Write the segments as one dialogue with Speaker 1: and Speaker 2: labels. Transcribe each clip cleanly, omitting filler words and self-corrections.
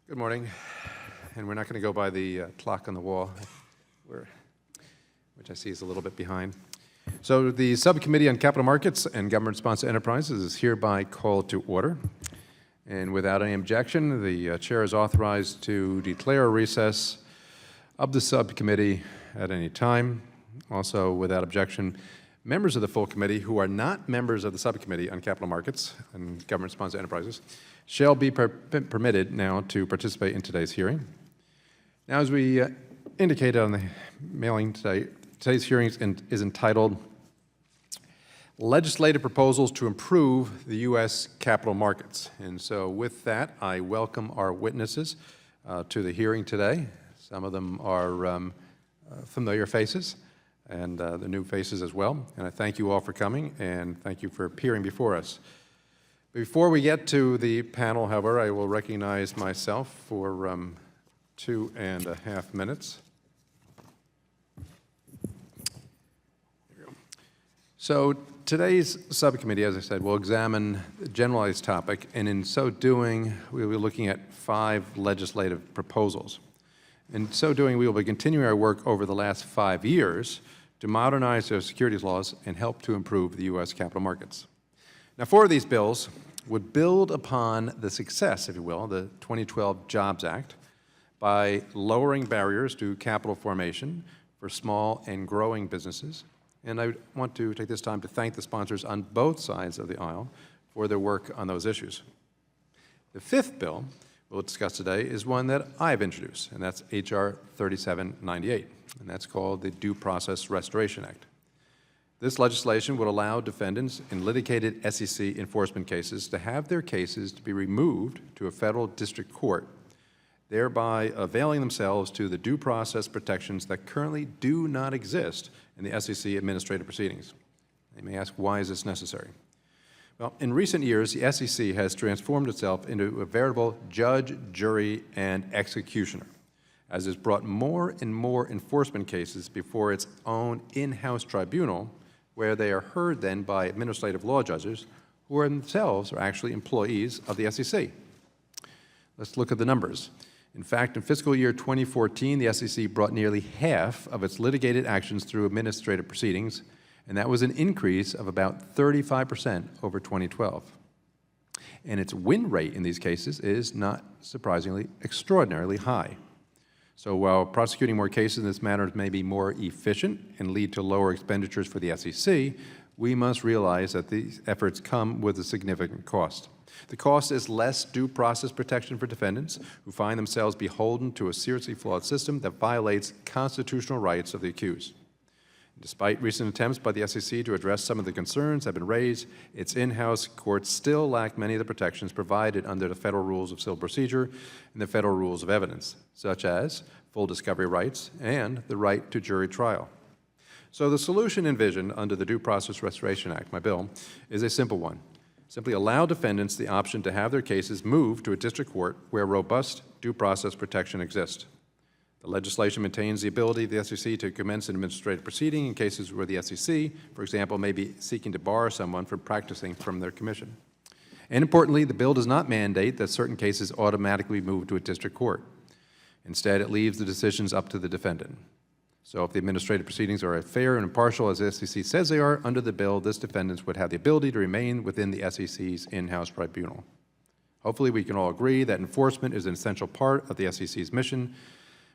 Speaker 1: Good morning, and we're not going to go by the clock on the wall, which I see is a little bit behind. So the Subcommittee on Capital Markets and Government-Sponsored Enterprises is hereby called to order. And without any objection, the Chair is authorized to declare a recess of the Subcommittee at any time. Also, without objection, members of the full committee who are not members of the Subcommittee on Capital Markets and Government-Sponsored Enterprises shall be permitted now to participate in today's hearing. Now, as we indicated on the mailing today, today's hearing is entitled Legislative Proposals to Improve the U.S. Capital Markets. And so with that, I welcome our witnesses to the hearing today. Some of them are familiar faces, and the new faces as well. And I thank you all for coming, and thank you for appearing before us. Before we get to the panel, however, I will recognize myself for 2.5 minutes. There we go. So today's subcommittee, as I said, will examine the generalized topic, and in so doing, we will be looking at 5 legislative proposals. In so doing, we will be continuing our work over the last 5 years to modernize our securities laws and help to improve the U.S. capital markets. Now, 4 of these bills would build upon the success, if you will, the 2012 Jobs Act by lowering barriers to capital formation for small and growing businesses. And I want to take this time to thank the sponsors on both sides of the aisle for their work on those issues. The 5th bill we'll discuss today is one that I've introduced, and that's H.R. 3798, and that's called the Due Process Restoration Act. This legislation would allow defendants in litigated SEC enforcement cases to have their cases to be removed to a federal district court, thereby availing themselves to the due process protections that currently do not exist in the SEC administrative proceedings. You may ask, why is this necessary? Well, in recent years, the SEC has transformed itself into a veritable judge, jury, and executioner, as it's brought more and more enforcement cases before its own in-house tribunal, where they are heard then by administrative law judges who are themselves are actually employees of the SEC. Let's look at the numbers. In fact, in fiscal year 2014, the SEC brought nearly half of its litigated actions through administrative proceedings, and that was an increase of about 35% over 2012. And its win rate in these cases is, not surprisingly, extraordinarily high. So while prosecuting more cases in this manner may be more efficient and lead to lower expenditures for the SEC, we must realize that these efforts come with a significant cost. The cost is less due process protection for defendants who find themselves beholden to a seriously flawed system that violates constitutional rights of the accused. Despite recent attempts by the SEC to address some of the concerns that have been raised, its in-house courts still lack many of the protections provided under the Federal Rules of Civil Procedure and the Federal Rules of Evidence, such as full discovery rights and the right to jury trial. So the solution envisioned under the Due Process Restoration Act, my bill, is a simple one. Simply allow defendants the option to have their cases moved to a district court where robust due process protection exists. The legislation maintains the ability of the SEC to commence an administrative proceeding in cases where the SEC, for example, may be seeking to bar someone from practicing from their commission. And importantly, the bill does not mandate that certain cases automatically move to a district court. Instead, it leaves the decisions up to the defendant. So if the administrative proceedings are fair and impartial as the SEC says they are, under the bill, this defendant would have the ability to remain within the SEC's in-house tribunal. Hopefully, we can all agree that enforcement is an essential part of the SEC's mission,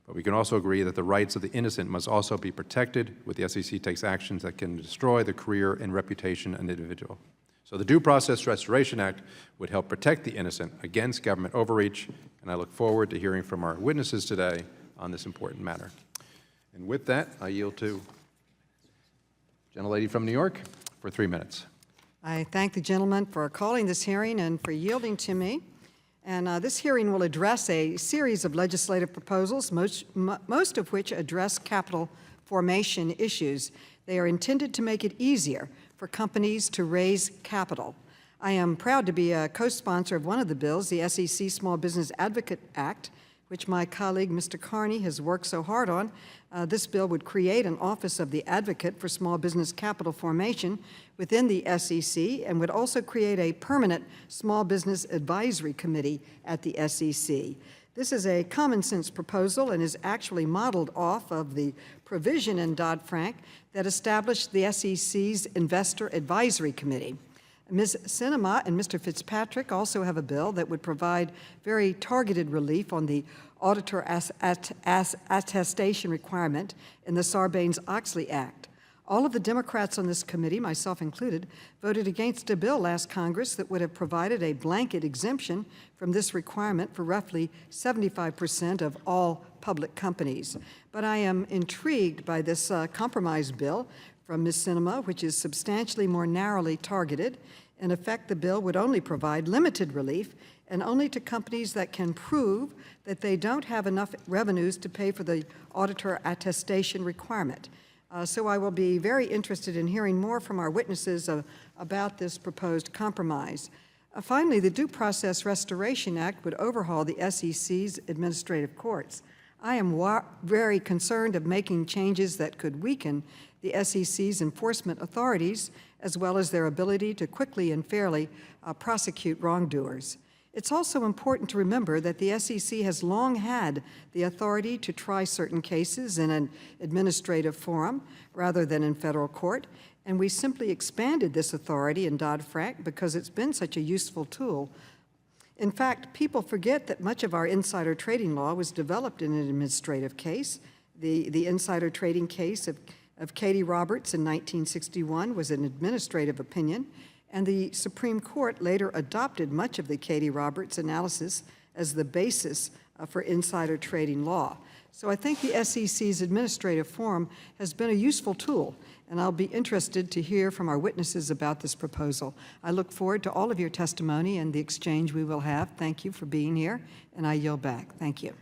Speaker 1: but we can also agree that the rights of the innocent must also be protected when the SEC takes actions that can destroy the career and reputation of an individual. So the Due Process Restoration Act would help protect the innocent against government overreach, and I look forward to hearing from our witnesses today on this important matter. And with that, I yield to gentlelady from New York for 3 minutes.
Speaker 2: I thank the gentleman for calling this hearing and for yielding to me. And this hearing will address a series of legislative proposals, most of which address capital formation issues. They are intended to make it easier for companies to raise capital. I am proud to be a co-sponsor of one of the bills, the SEC Small Business Advocate Act, which my colleague, Mr. Carney, has worked so hard on. This bill would create an Office of the Advocate for Small Business Capital Formation within the SEC and would also create a permanent Small Business Advisory Committee at the SEC. This is a common sense proposal and is actually modeled off of the provision in Dodd-Frank that established the SEC's Investor Advisory Committee. Ms. Sinema and Mr. Fitzpatrick also have a bill that would provide very targeted relief on the auditor attestation requirement in the Sarbanes-Oxley Act. All of the Democrats on this committee, myself included, voted against a bill last Congress that would have provided a blanket exemption from this requirement for roughly 75% of all public companies. But I am intrigued by this compromise bill from Ms. Sinema, which is substantially more narrowly targeted. In effect, the bill would only provide limited relief and only to companies that can prove that they don't have enough revenues to pay for the auditor attestation requirement. So I will be very interested in hearing more from our witnesses about this proposed compromise. Finally, the Due Process Restoration Act would overhaul the SEC's administrative courts. I am very concerned of making changes that could weaken the SEC's enforcement authorities, as well as their ability to quickly and fairly prosecute wrongdoers. It's also important to remember that the SEC has long had the authority to try certain cases in an administrative forum rather than in federal court, and we simply expanded this authority in Dodd-Frank because it's been such a useful tool. In fact, people forget that much of our insider trading law was developed in an administrative case. The insider trading case of Katie Roberts in 1961 was an administrative opinion, and the Supreme Court later adopted much of the Katie Roberts analysis as the basis for insider trading law. So I think the SEC's administrative forum has been a useful tool, and I'll be interested to hear from our witnesses about this proposal. I look forward to all of your testimony and the exchange we will have. Thank you for being here, and I yield back. Thank you.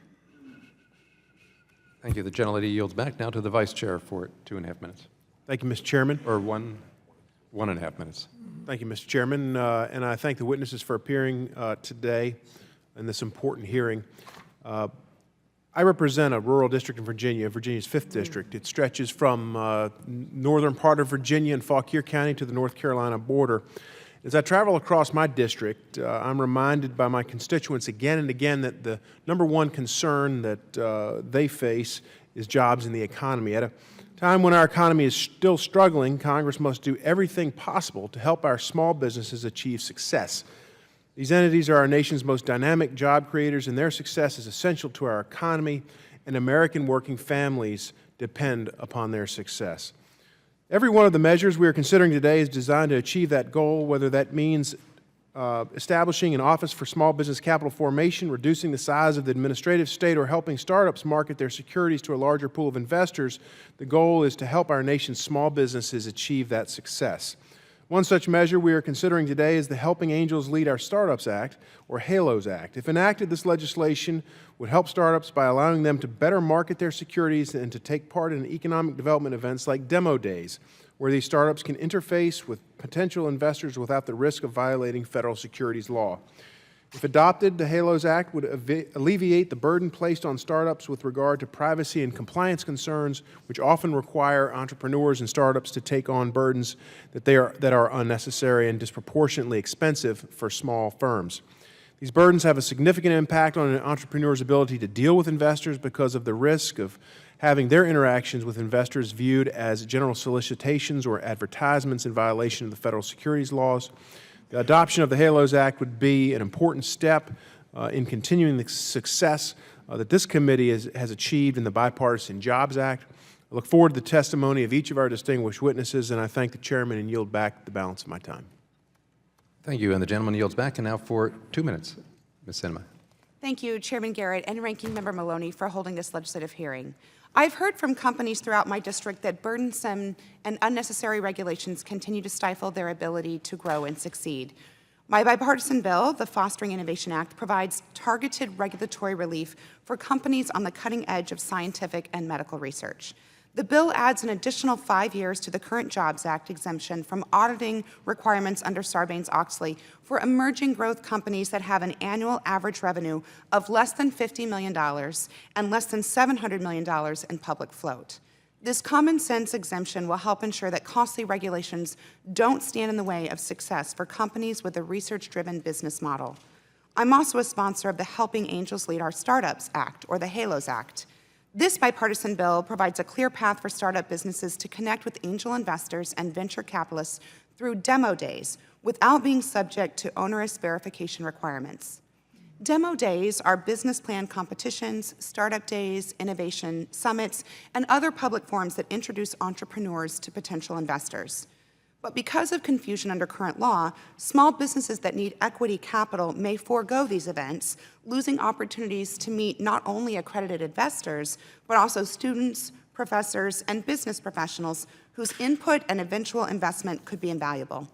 Speaker 1: Thank you. The gentlelady yields back now to the Vice Chair for 2.5 minutes.
Speaker 3: Thank you, Mr. Chairman.
Speaker 1: Or 1.5 minutes.
Speaker 3: Thank you, Mr. Chairman, and I thank the witnesses for appearing today in this important hearing. I represent a rural district in Virginia, Virginia's 5th District. It stretches from northern part of Virginia and Fauquier County to the North Carolina border. As I travel across my district, I'm reminded by my constituents again and again that the #1 concern that they face is jobs in the economy. At a time when our economy is still struggling, Congress must do everything possible to help our small businesses achieve success. These entities are our nation's most dynamic job creators, and their success is essential to our economy, and American working families depend upon their success. Every one of the measures we are considering today is designed to achieve that goal, whether that means establishing an office for small business capital formation, reducing the size of the administrative state, or helping startups market their securities to a larger pool of investors. The goal is to help our nation's small businesses achieve that success. One such measure we are considering today is the Helping Angels Lead Our Startups Act, or HALOS Act. If enacted, this legislation would help startups by allowing them to better market their securities and to take part in economic development events like demo days, where these startups can interface with potential investors without the risk of violating federal securities law. If adopted, the HALOS Act would alleviate the burden placed on startups with regard to privacy and compliance concerns, which often require entrepreneurs and startups to take on burdens that are unnecessary and disproportionately expensive for small firms. These burdens have a significant impact on an entrepreneur's ability to deal with investors because of the risk of having their interactions with investors viewed as general solicitations or advertisements in violation of the federal securities laws. The adoption of the HALOS Act would be an important step in continuing the success that this committee has achieved in the Bipartisan Jobs Act. I look forward to the testimony of each of our distinguished witnesses, and I thank the chairman and yield back the balance of my time.
Speaker 1: Thank you. And the gentleman yields back, and now for 2 minutes, Ms. Sinema.
Speaker 4: Thank you, Chairman Garrett and Ranking Member Maloney, for holding this legislative hearing. I've heard from companies throughout my district that burdensome and unnecessary regulations continue to stifle their ability to grow and succeed. My bipartisan bill, the Fostering Innovation Act, provides targeted regulatory relief for companies on the cutting edge of scientific and medical research. The bill adds an additional 5 years to the current Jobs Act exemption from auditing requirements under Sarbanes-Oxley for emerging growth companies that have an annual average revenue of less than $50 million and less than $700 million in public float. This common sense exemption will help ensure that costly regulations don't stand in the way of success for companies with a research-driven business model. I'm also a sponsor of the Helping Angels Lead Our Startups Act, or the HALOS Act. This bipartisan bill provides a clear path for startup businesses to connect with angel investors and venture capitalists through demo days without being subject to onerous verification requirements. Demo days are business plan competitions, startup days, innovation summits, and other public forums that introduce entrepreneurs to potential investors. But because of confusion under current law, small businesses that need equity capital may forego these events, losing opportunities to meet not only accredited investors, but also students, professors, and business professionals whose input and eventual investment could be invaluable.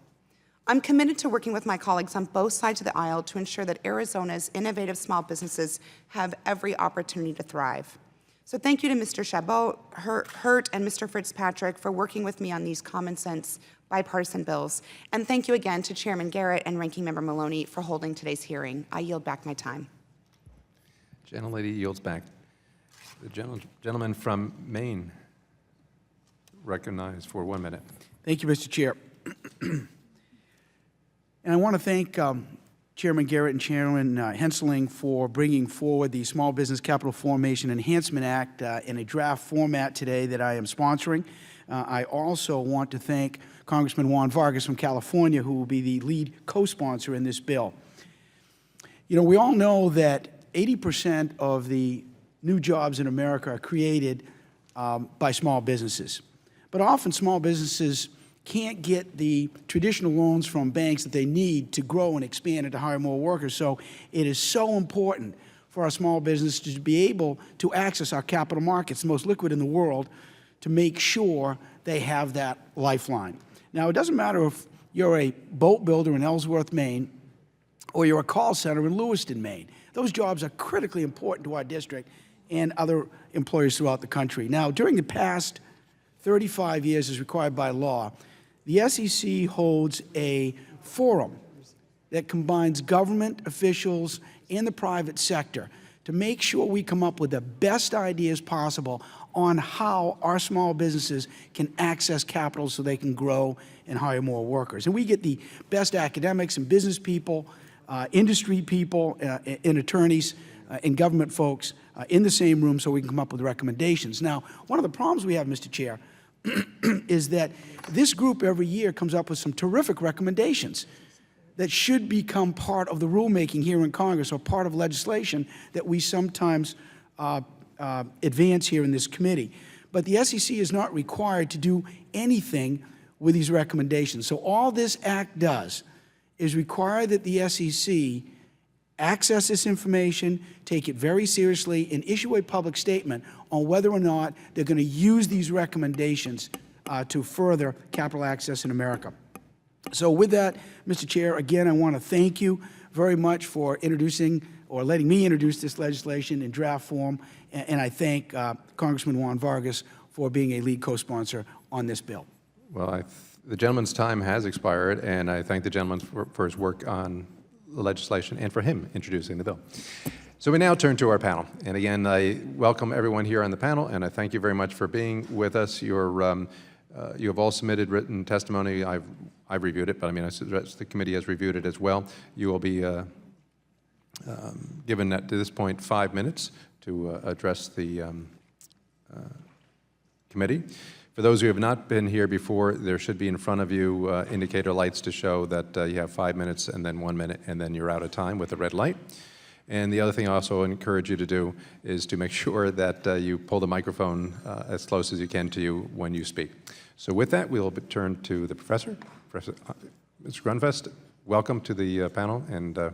Speaker 4: I'm committed to working with my colleagues on both sides of the aisle to ensure that Arizona's innovative small businesses have every opportunity to thrive. So thank you to Mr. Chabot, Hurt, and Mr. Fitzpatrick for working with me on these common sense bipartisan bills. And thank you again to Chairman Garrett and Ranking Member Maloney for holding today's hearing. I yield back my time.
Speaker 1: Gentlelady yields back. The gentleman from Maine recognized for 1 minute.
Speaker 5: Thank you, Mr. Chair. And I want to thank Chairman Garrett and Chairman Hensling for bringing forward the Small Business Capital Formation Enhancement Act in a draft format today that I am sponsoring. I also want to thank Congressman Juan Vargas from California, who will be the lead co-sponsor in this bill. You know, we all know that 80% of the new jobs in America are created by small businesses. But often small businesses can't get the traditional loans from banks that they need to grow and expand and to hire more workers. So it is so important for our small businesses to be able to access our capital markets, the most liquid in the world, to make sure they have that lifeline. Now, it doesn't matter if you're a boat builder in Ellsworth, Maine, or you're a call center in Lewiston, Maine. Those jobs are critically important to our district and other employers throughout the country. Now, during the past 35 years as required by law, the SEC holds a forum that combines government officials and the private sector to make sure we come up with the best ideas possible on how our small businesses can access capital so they can grow and hire more workers. And we get the best academics and business people, industry people, and attorneys and government folks in the same room so we can come up with recommendations. Now, one of the problems we have, Mr. Chair, is that this group every year comes up with some terrific recommendations that should become part of the rulemaking here in Congress or part of legislation that we sometimes advance here in this committee. But the SEC is not required to do anything with these recommendations. So all this act does is require that the SEC access this information, take it very seriously, and issue a public statement on whether or not they're going to use these recommendations to further capital access in America. So with that, Mr. Chair, again, I want to thank you very much for introducing or letting me introduce this legislation in draft form, and I thank Congressman Juan Vargas for being a lead co-sponsor on this bill.
Speaker 1: Well, the gentleman's time has expired, and I thank the gentleman for his work on the legislation and for him introducing the bill. So we now turn to our panel. And again, I welcome everyone here on the panel, and I thank you very much for being with us. You have all submitted written testimony. I've reviewed it, but I mean, I suggest the committee has reviewed it as well. You will be given at this point 5 minutes to address the committee. For those who have not been here before, there should be in front of you indicator lights to show that you have 5 minutes and then 1 minute, and then you're out of time with a red light. And the other thing I also encourage you to do is to make sure that you pull the microphone as close as you can to you when you speak. So with that, we'll turn to the professor. Mr. Grunfest, welcome to the panel, and you're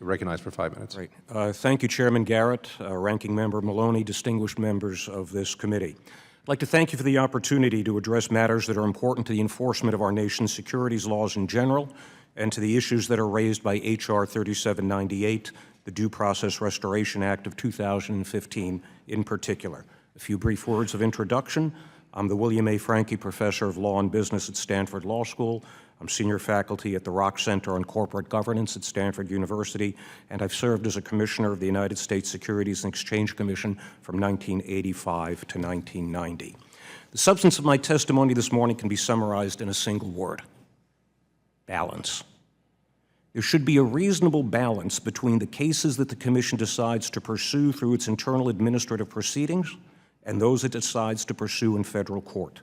Speaker 1: recognized for 5 minutes.
Speaker 6: Great. Thank you, Chairman Garrett, Ranking Member Maloney, distinguished members of this committee. I'd like to thank you for the opportunity to address matters that are important to the enforcement of our nation's securities laws in general and to the issues that are raised by H.R. 3798, the Due Process Restoration Act of 2015 in particular. A few brief words of introduction. I'm the William A. Franke Professor of Law and Business at Stanford Law School. I'm senior faculty at the Rock Center on Corporate Governance at Stanford University, and I've served as a commissioner of the United States Securities and Exchange Commission from 1985 to 1990. The substance of my testimony this morning can be summarized in a single word: balance. There should be a reasonable balance between the cases that the Commission decides to pursue through its internal administrative proceedings and those it decides to pursue in federal court.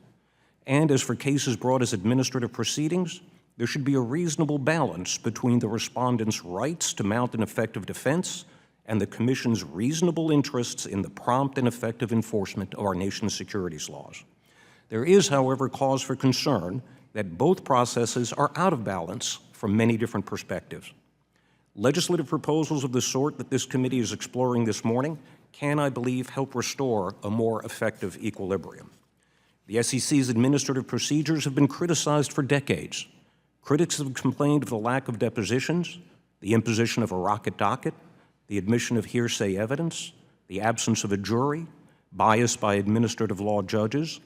Speaker 6: And as for cases brought as administrative proceedings, there should be a reasonable balance between the respondent's rights to mount an effective defense and the Commission's reasonable interests in the prompt and effective enforcement of our nation's securities laws. There is, however, cause for concern that both processes are out of balance from many different perspectives. Legislative proposals of the sort that this committee is exploring this morning can, I believe, help restore a more effective equilibrium. The SEC's administrative procedures have been criticized for decades. Critics have complained of the lack of depositions, the imposition of a rocket docket, the admission of hearsay evidence, the absence of a jury, bias by administrative law judges,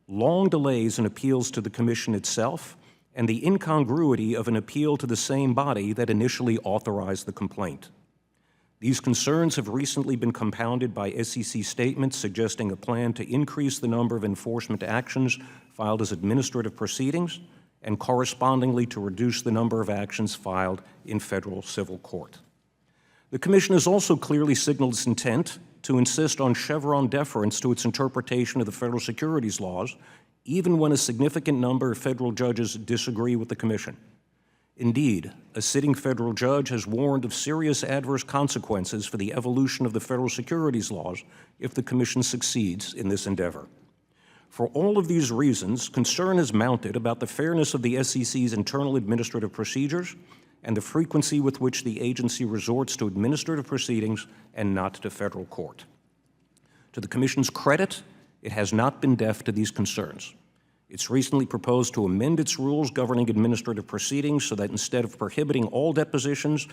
Speaker 6: long delays in appeals to the Commission itself, and the incongruity of an appeal to the same body that initially authorized the complaint. These concerns have recently been compounded by SEC statements suggesting a plan to increase the number of enforcement actions filed as administrative proceedings and correspondingly to reduce the number of actions filed in federal civil court. The Commission has also clearly signaled its intent to insist on Chevron deference to its interpretation of the federal securities laws, even when a significant number of federal judges disagree with the Commission. Indeed, a sitting federal judge has warned of serious adverse consequences for the evolution of the federal securities laws if the Commission succeeds in this endeavor. For all of these reasons, concern has mounted about the fairness of the SEC's internal administrative procedures and the frequency with which the agency resorts to administrative proceedings and not to federal court. To the Commission's credit, it has not been deaf to these concerns. It's recently proposed to amend its rules governing administrative proceedings so that instead of prohibiting all depositions,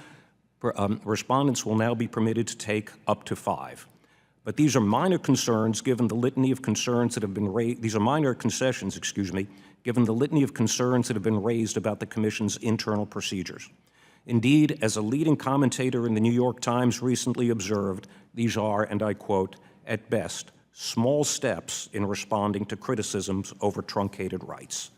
Speaker 6: respondents will now be permitted to take up to 5. But these are minor concerns given the litany of concerns that have been raised. These are minor concessions, given the litany of concerns that have been raised about the Commission's internal procedures. Indeed, as a leading commentator in the New York Times recently observed, these are, and I quote, at best, small steps in responding to criticisms over truncated rights.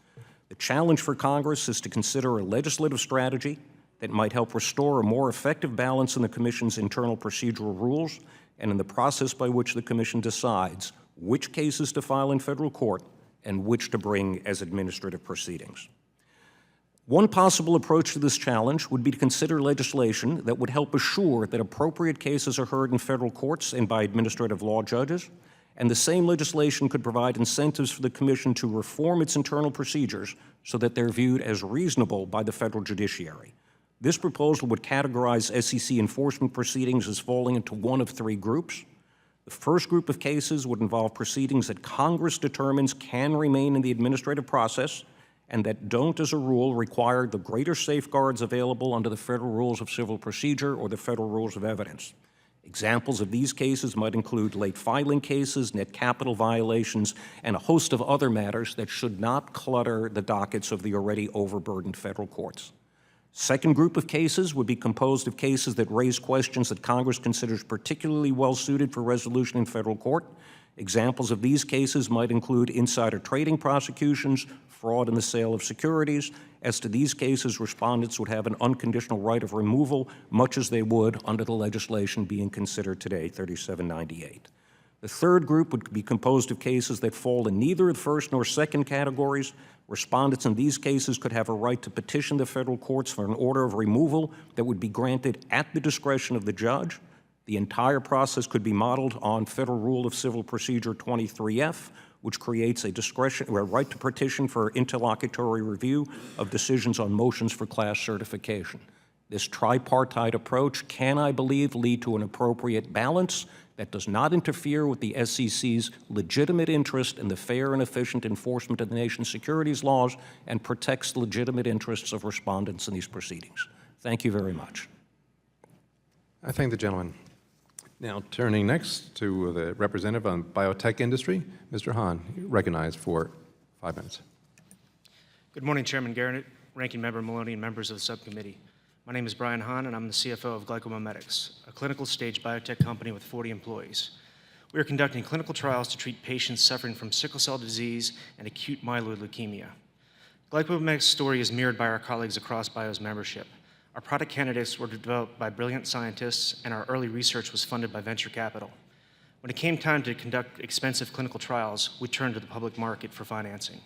Speaker 6: The challenge for Congress is to consider a legislative strategy that might help restore a more effective balance in the Commission's internal procedural rules and in the process by which the Commission decides which cases to file in federal court and which to bring as administrative proceedings. One possible approach to this challenge would be to consider legislation that would help assure that appropriate cases are heard in federal courts and by administrative law judges, and the same legislation could provide incentives for the Commission to reform its internal procedures so that they're viewed as reasonable by the federal judiciary. This proposal would categorize SEC enforcement proceedings as falling into one of 3 groups. The first group of cases would involve proceedings that Congress determines can remain in the administrative process and that don't, as a rule, require the greater safeguards available under the Federal Rules of Civil Procedure or the Federal Rules of Evidence. Examples of these cases might include late filing cases, net capital violations, and a host of other matters that should not clutter the dockets of the already overburdened federal courts. Second group of cases would be composed of cases that raise questions that Congress considers particularly well-suited for resolution in federal court. Examples of these cases might include insider trading prosecutions, fraud in the sale of securities. As to these cases, respondents would have an unconditional right of removal, much as they would under the legislation being considered today, 3798. The third group would be composed of cases that fall in neither the first nor second categories. Respondents in these cases could have a right to petition the federal courts for an order of removal that would be granted at the discretion of the judge. The entire process could be modeled on Federal Rule of Civil Procedure 23F, which creates a right to petition for interlocutory review of decisions on motions for class certification. This tripartite approach can, I believe, lead to an appropriate balance that does not interfere with the SEC's legitimate interest in the fair and efficient enforcement of the nation's securities laws and protects the legitimate interests of respondents in these proceedings. Thank you very much.
Speaker 1: I thank the gentleman. Now, turning next to the representative on biotech industry, Mr. Hahn, recognized for 5 minutes.
Speaker 7: Good morning, Chairman Garrett, Ranking Member Maloney, and members of the subcommittee. My name is Brian Hahn, and I'm the CFO of Glycomimetics, a clinical-stage biotech company with 40 employees. We are conducting clinical trials to treat patients suffering from sickle cell disease and acute myeloid leukemia. Glycomimetics' story is mirrored by our colleagues across BIO's membership. Our product candidates were developed by brilliant scientists, and our early research was funded by venture capital. When it came time to conduct expensive clinical trials, we turned to the public market for financing.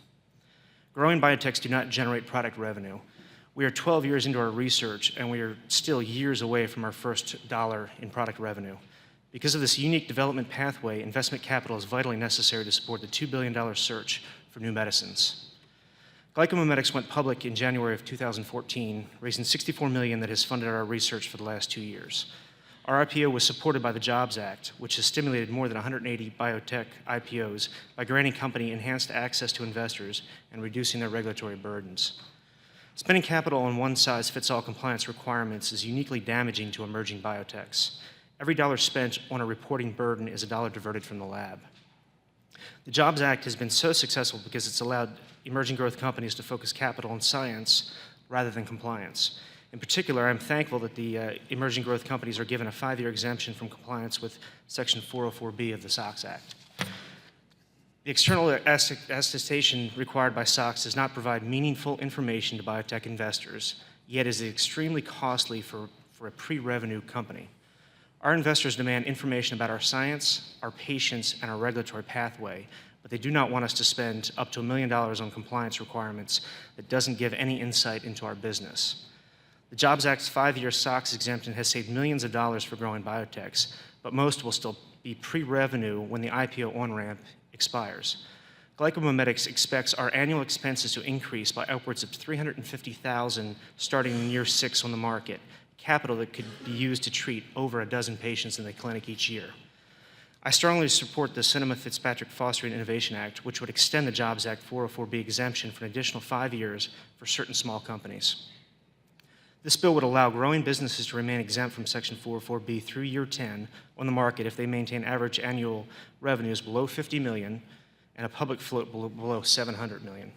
Speaker 7: Growing biotechs do not generate product revenue. We are 12 years into our research, and we are still years away from our first dollar in product revenue. Because of this unique development pathway, investment capital is vitally necessary to support the $2 billion search for new medicines. Glycomimetics went public in January of 2014, raising $64 million that has funded our research for the last 2 years. Our IPO was supported by the Jobs Act, which has stimulated more than 180 biotech IPOs by granting company enhanced access to investors and reducing their regulatory burdens. Spending capital on one-size-fits-all compliance requirements is uniquely damaging to emerging biotechs. Every dollar spent on a reporting burden is a dollar diverted from the lab. The Jobs Act has been so successful because it's allowed emerging growth companies to focus capital on science rather than compliance. In particular, I'm thankful that the emerging growth companies are given a 5-year exemption from compliance with Section 404B of the SOX Act. The external attestation required by SOX does not provide meaningful information to biotech investors, yet is extremely costly for a pre-revenue company. Our investors demand information about our science, our patients, and our regulatory pathway, but they do not want us to spend up to $1 million on compliance requirements that doesn't give any insight into our business. The Jobs Act's 5-year SOX exemption has saved millions of dollars for growing biotechs, but most will still be pre-revenue when the IPO on-ramp expires. Glycomimetics expects our annual expenses to increase by upwards of $350,000 starting in year 6 on the market, capital that could be used to treat over a dozen patients in the clinic each year. I strongly support the Sinema-Fitzpatrick-Fostering Innovation Act, which would extend the Jobs Act 404B exemption for an additional 5 years for certain small companies. This bill would allow growing businesses to remain exempt from Section 404B through year 10 on the market if they maintain average annual revenues below $50 million and a public float below $700 million.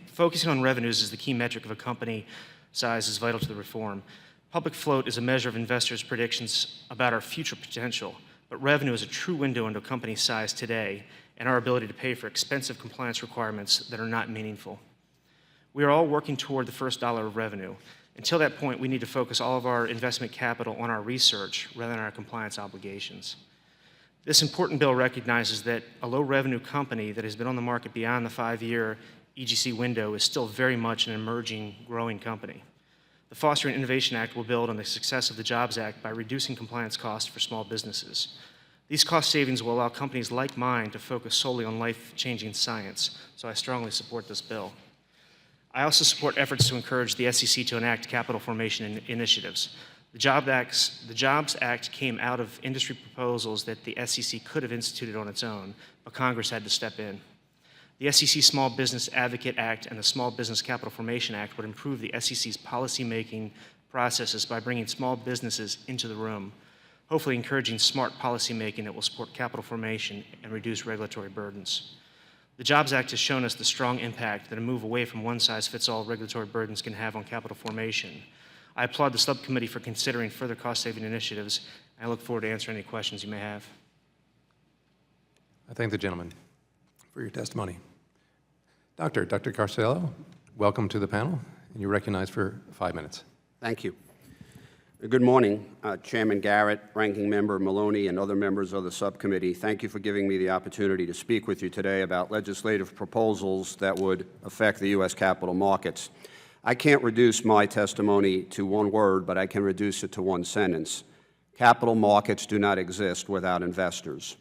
Speaker 7: Focusing on revenues as the key metric of a company size is vital to the reform. Public float is a measure of investors' predictions about our future potential, but revenue is a true window into a company's size today and our ability to pay for expensive compliance requirements that are not meaningful. We are all working toward the first dollar of revenue. Until that point, we need to focus all of our investment capital on our research rather than our compliance obligations. This important bill recognizes that a low-revenue company that has been on the market beyond the 5-year EGC window is still very much an emerging, growing company. The Fostering Innovation Act will build on the success of the Jobs Act by reducing compliance costs for small businesses. These cost savings will allow companies like mine to focus solely on life-changing science, so I strongly support this bill. I also support efforts to encourage the SEC to enact capital formation initiatives. The Jobs Act came out of industry proposals that the SEC could have instituted on its own, but Congress had to step in. The SEC Small Business Advocate Act and the Small Business Capital Formation Act would improve the SEC's policymaking processes by bringing small businesses into the room, hopefully encouraging smart policymaking that will support capital formation and reduce regulatory burdens. The Jobs Act has shown us the strong impact that a move away from one-size-fits-all regulatory burdens can have on capital formation. I applaud the subcommittee for considering further cost-saving initiatives, and I look forward to answering any questions you may have.
Speaker 1: I thank the gentleman for your testimony. Dr. Carcello, welcome to the panel, and you're recognized for 5 minutes.
Speaker 8: Thank you. Good morning, Chairman Garrett, Ranking Member Maloney, and other members of the subcommittee. Thank you for giving me the opportunity to speak with you today about legislative proposals that would affect the U.S. capital markets. I can't reduce my testimony to one word, but I can reduce it to one sentence. Capital markets do not exist without investors.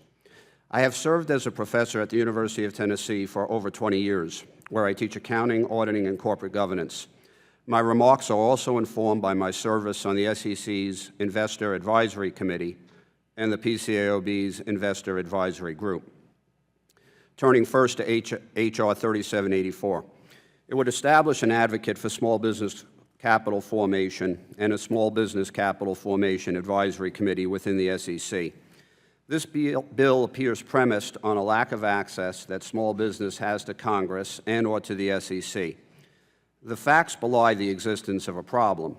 Speaker 8: I have served as a professor at the University of Tennessee for over 20 years, where I teach accounting, auditing, and corporate governance. My remarks are also informed by my service on the SEC's Investor Advisory Committee and the PCAOB's Investor Advisory Group. Turning first to H.R. 3784. It would establish an advocate for small business capital formation and a small business capital formation advisory committee within the SEC. This bill appears premised on a lack of access that small business has to Congress and or to the SEC. The facts belie the existence of a problem,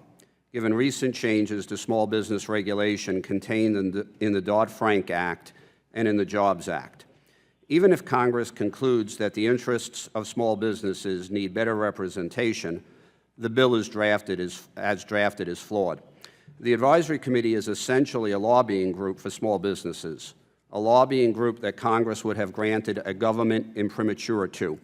Speaker 8: given recent changes to small business regulation contained in the Dodd-Frank Act and in the Jobs Act. Even if Congress concludes that the interests of small businesses need better representation, the bill as drafted is flawed. The advisory committee is essentially a lobbying group for small businesses, a lobbying group that Congress would have granted a government imprimatur to.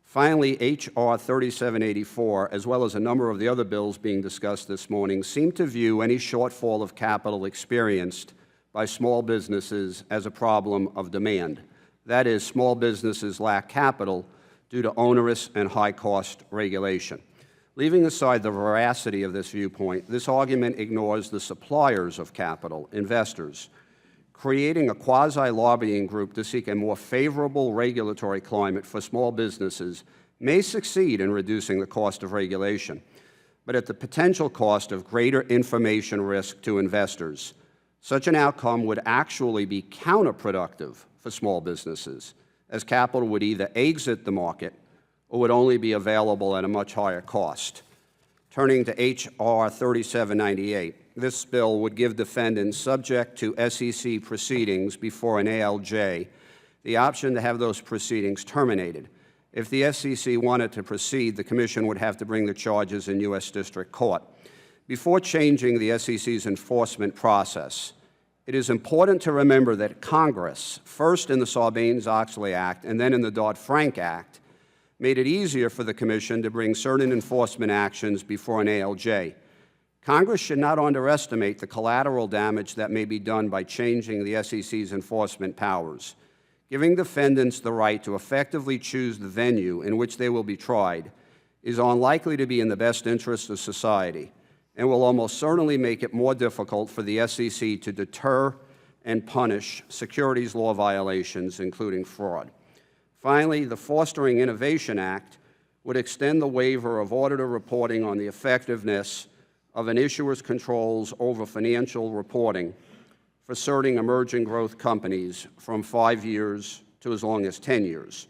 Speaker 8: Finally, H.R. 3784, as well as a number of the other bills being discussed this morning, seem to view any shortfall of capital experienced by small businesses as a problem of demand. That is, small businesses lack capital due to onerous and high-cost regulation. Leaving aside the veracity of this viewpoint, this argument ignores the suppliers of capital, investors. Creating a quasi-lobbying group to seek a more favorable regulatory climate for small businesses may succeed in reducing the cost of regulation, but at the potential cost of greater information risk to investors. Such an outcome would actually be counterproductive for small businesses, as capital would either exit the market or would only be available at a much higher cost. Turning to H.R. 3798, this bill would give defendants subject to SEC proceedings before an ALJ the option to have those proceedings terminated. If the SEC wanted to proceed, the Commission would have to bring the charges in U.S. District Court. Before changing the SEC's enforcement process, it is important to remember that Congress, first in the Sarbanes-Oxley Act and then in the Dodd-Frank Act, made it easier for the Commission to bring certain enforcement actions before an ALJ. Congress should not underestimate the collateral damage that may be done by changing the SEC's enforcement powers. Giving defendants the right to effectively choose the venue in which they will be tried is unlikely to be in the best interest of society and will almost certainly make it more difficult for the SEC to deter and punish securities law violations, including fraud. Finally, the Fostering Innovation Act would extend the waiver of auditor reporting on the effectiveness of an issuer's controls over financial reporting for certain emerging growth companies from 5 years to as long as 10 years.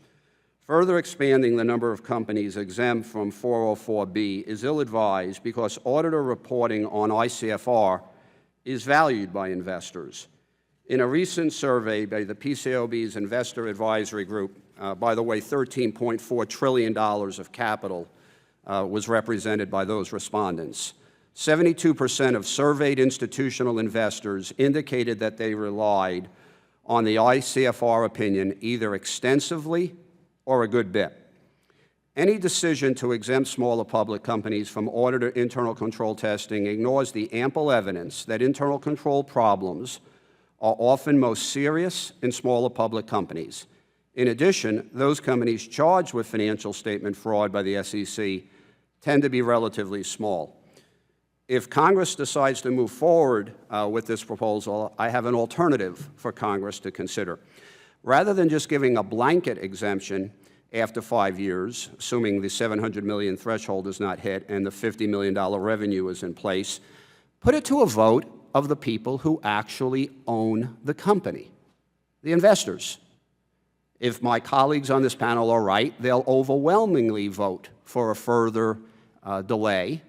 Speaker 8: Further expanding the number of companies exempt from 404B is ill-advised because auditor reporting on ICFR is valued by investors. In a recent survey by the PCAOB's Investor Advisory Group, by the way, $13.4 trillion of capital was represented by those respondents. 72% of surveyed institutional investors indicated that they relied on the ICFR opinion either extensively or a good bit. Any decision to exempt smaller public companies from auditor internal control testing ignores the ample evidence that internal control problems are often most serious in smaller public companies. In addition, those companies charged with financial statement fraud by the SEC tend to be relatively small. If Congress decides to move forward with this proposal, I have an alternative for Congress to consider. Rather than just giving a blanket exemption after 5 years, assuming the $700 million threshold is not hit and the $50 million revenue is in place, put it to a vote of the people who actually own the company, the investors. If my colleagues on this panel are right, they'll overwhelmingly vote for a further delay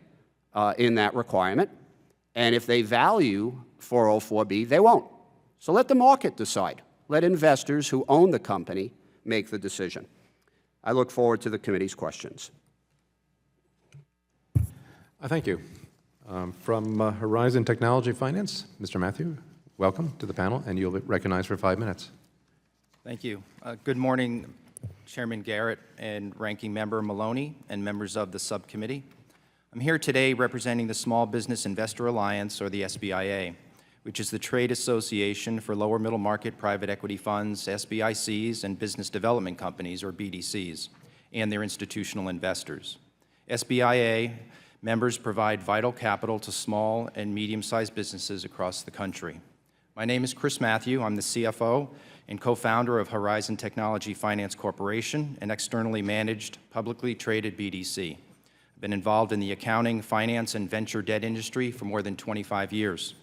Speaker 8: in that requirement. And if they value 404B, they won't. So let the market decide. Let investors who own the company make the decision. I look forward to the committee's questions.
Speaker 1: Thank you. From Horizon Technology Finance, Mr. Matthew, welcome to the panel, and you'll be recognized for 5 minutes.
Speaker 9: Thank you. Good morning, Chairman Garrett and Ranking Member Maloney and members of the subcommittee. I'm here today representing the Small Business Investor Alliance, or the SBIA, which is the trade association for lower middle market private equity funds, SBICs, and business development companies, or BDCs, and their institutional investors. SBIA members provide vital capital to small and medium-sized businesses across the country. My name is Chris Matthew. I'm the CFO and co-founder of Horizon Technology Finance Corporation, an externally managed, publicly traded BDC. I've been involved in the accounting, finance, and venture debt industry for more than 25 years.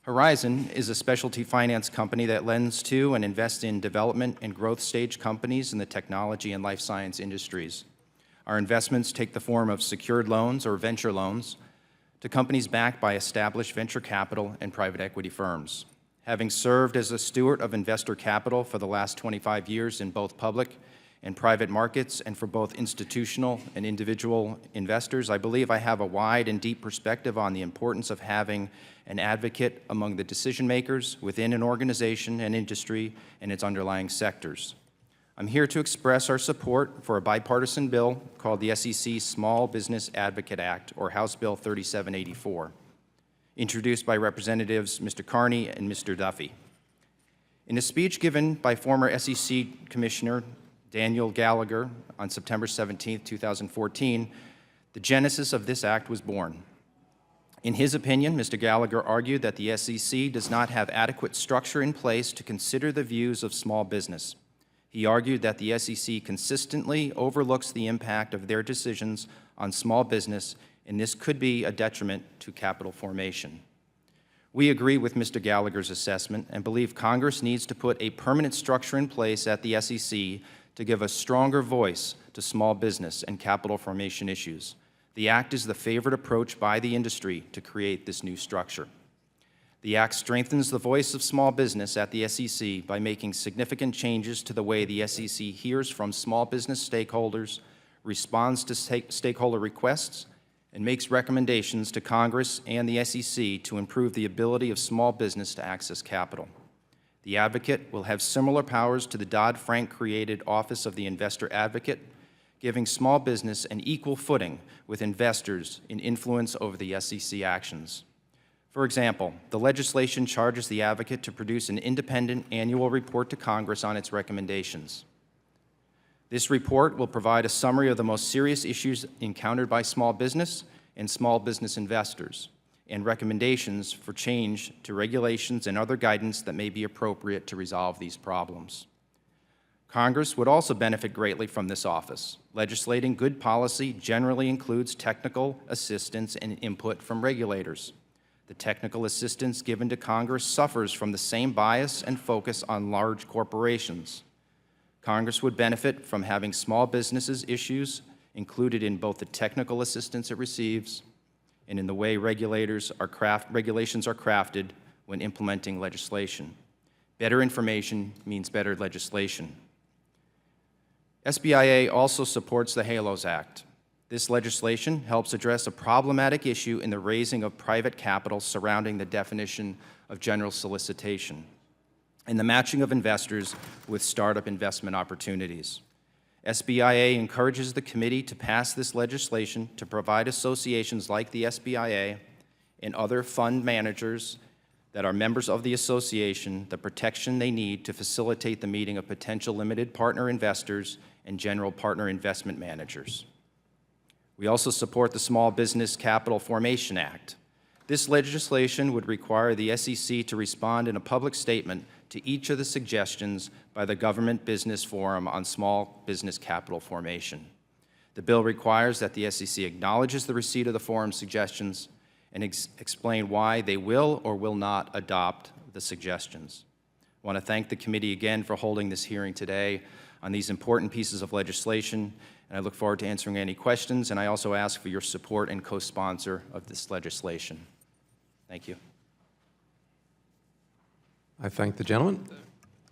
Speaker 9: Horizon is a specialty finance company that lends to and invests in development and growth stage companies in the technology and life science industries. Our investments take the form of secured loans or venture loans to companies backed by established venture capital and private equity firms. Having served as a steward of investor capital for the last 25 years in both public and private markets, and for both institutional and individual investors, I believe I have a wide and deep perspective on the importance of having an advocate among the decision makers within an organization and industry and its underlying sectors. I'm here to express our support for a bipartisan bill called the SEC Small Business Advocate Act, or House Bill 3784, introduced by Representatives Mr. Carney and Mr. Duffy. In a speech given by former SEC Commissioner Daniel Gallagher on September 17, 2014, the genesis of this act was born. In his opinion, Mr. Gallagher argued that the SEC does not have adequate structure in place to consider the views of small business. He argued that the SEC consistently overlooks the impact of their decisions on small business, and this could be a detriment to capital formation. We agree with Mr. Gallagher's assessment and believe Congress needs to put a permanent structure in place at the SEC to give a stronger voice to small business and capital formation issues. The Act is the favored approach by the industry to create this new structure. The Act strengthens the voice of small business at the SEC by making significant changes to the way the SEC hears from small business stakeholders, responds to stakeholder requests, and makes recommendations to Congress and the SEC to improve the ability of small business to access capital. The Advocate will have similar powers to the Dodd-Frank created Office of the Investor Advocate, giving small business an equal footing with investors in influence over the SEC actions. For example, the legislation charges the Advocate to produce an independent annual report to Congress on its recommendations. This report will provide a summary of the most serious issues encountered by small business and small business investors, and recommendations for change to regulations and other guidance that may be appropriate to resolve these problems. Congress would also benefit greatly from this office. Legislating good policy generally includes technical assistance and input from regulators. The technical assistance given to Congress suffers from the same bias and focus on large corporations. Congress would benefit from having small businesses' issues included in both the technical assistance it receives and in the way regulations are crafted when implementing legislation. Better information means better legislation. SBIA also supports the HALOS Act. This legislation helps address a problematic issue in the raising of private capital surrounding the definition of general solicitation and the matching of investors with startup investment opportunities. SBIA encourages the committee to pass this legislation to provide associations like the SBIA and other fund managers that are members of the association the protection they need to facilitate the meeting of potential limited partner investors and general partner investment managers. We also support the Small Business Capital Formation Act. This legislation would require the SEC to respond in a public statement to each of the suggestions by the Government Business Forum on small business capital formation. The bill requires that the SEC acknowledges the receipt of the forum's suggestions and explain why they will or will not adopt the suggestions. I want to thank the committee again for holding this hearing today on these important pieces of legislation, and I look forward to answering any questions, and I also ask for your support and co-sponsor of this legislation. Thank you.
Speaker 1: I thank the gentleman.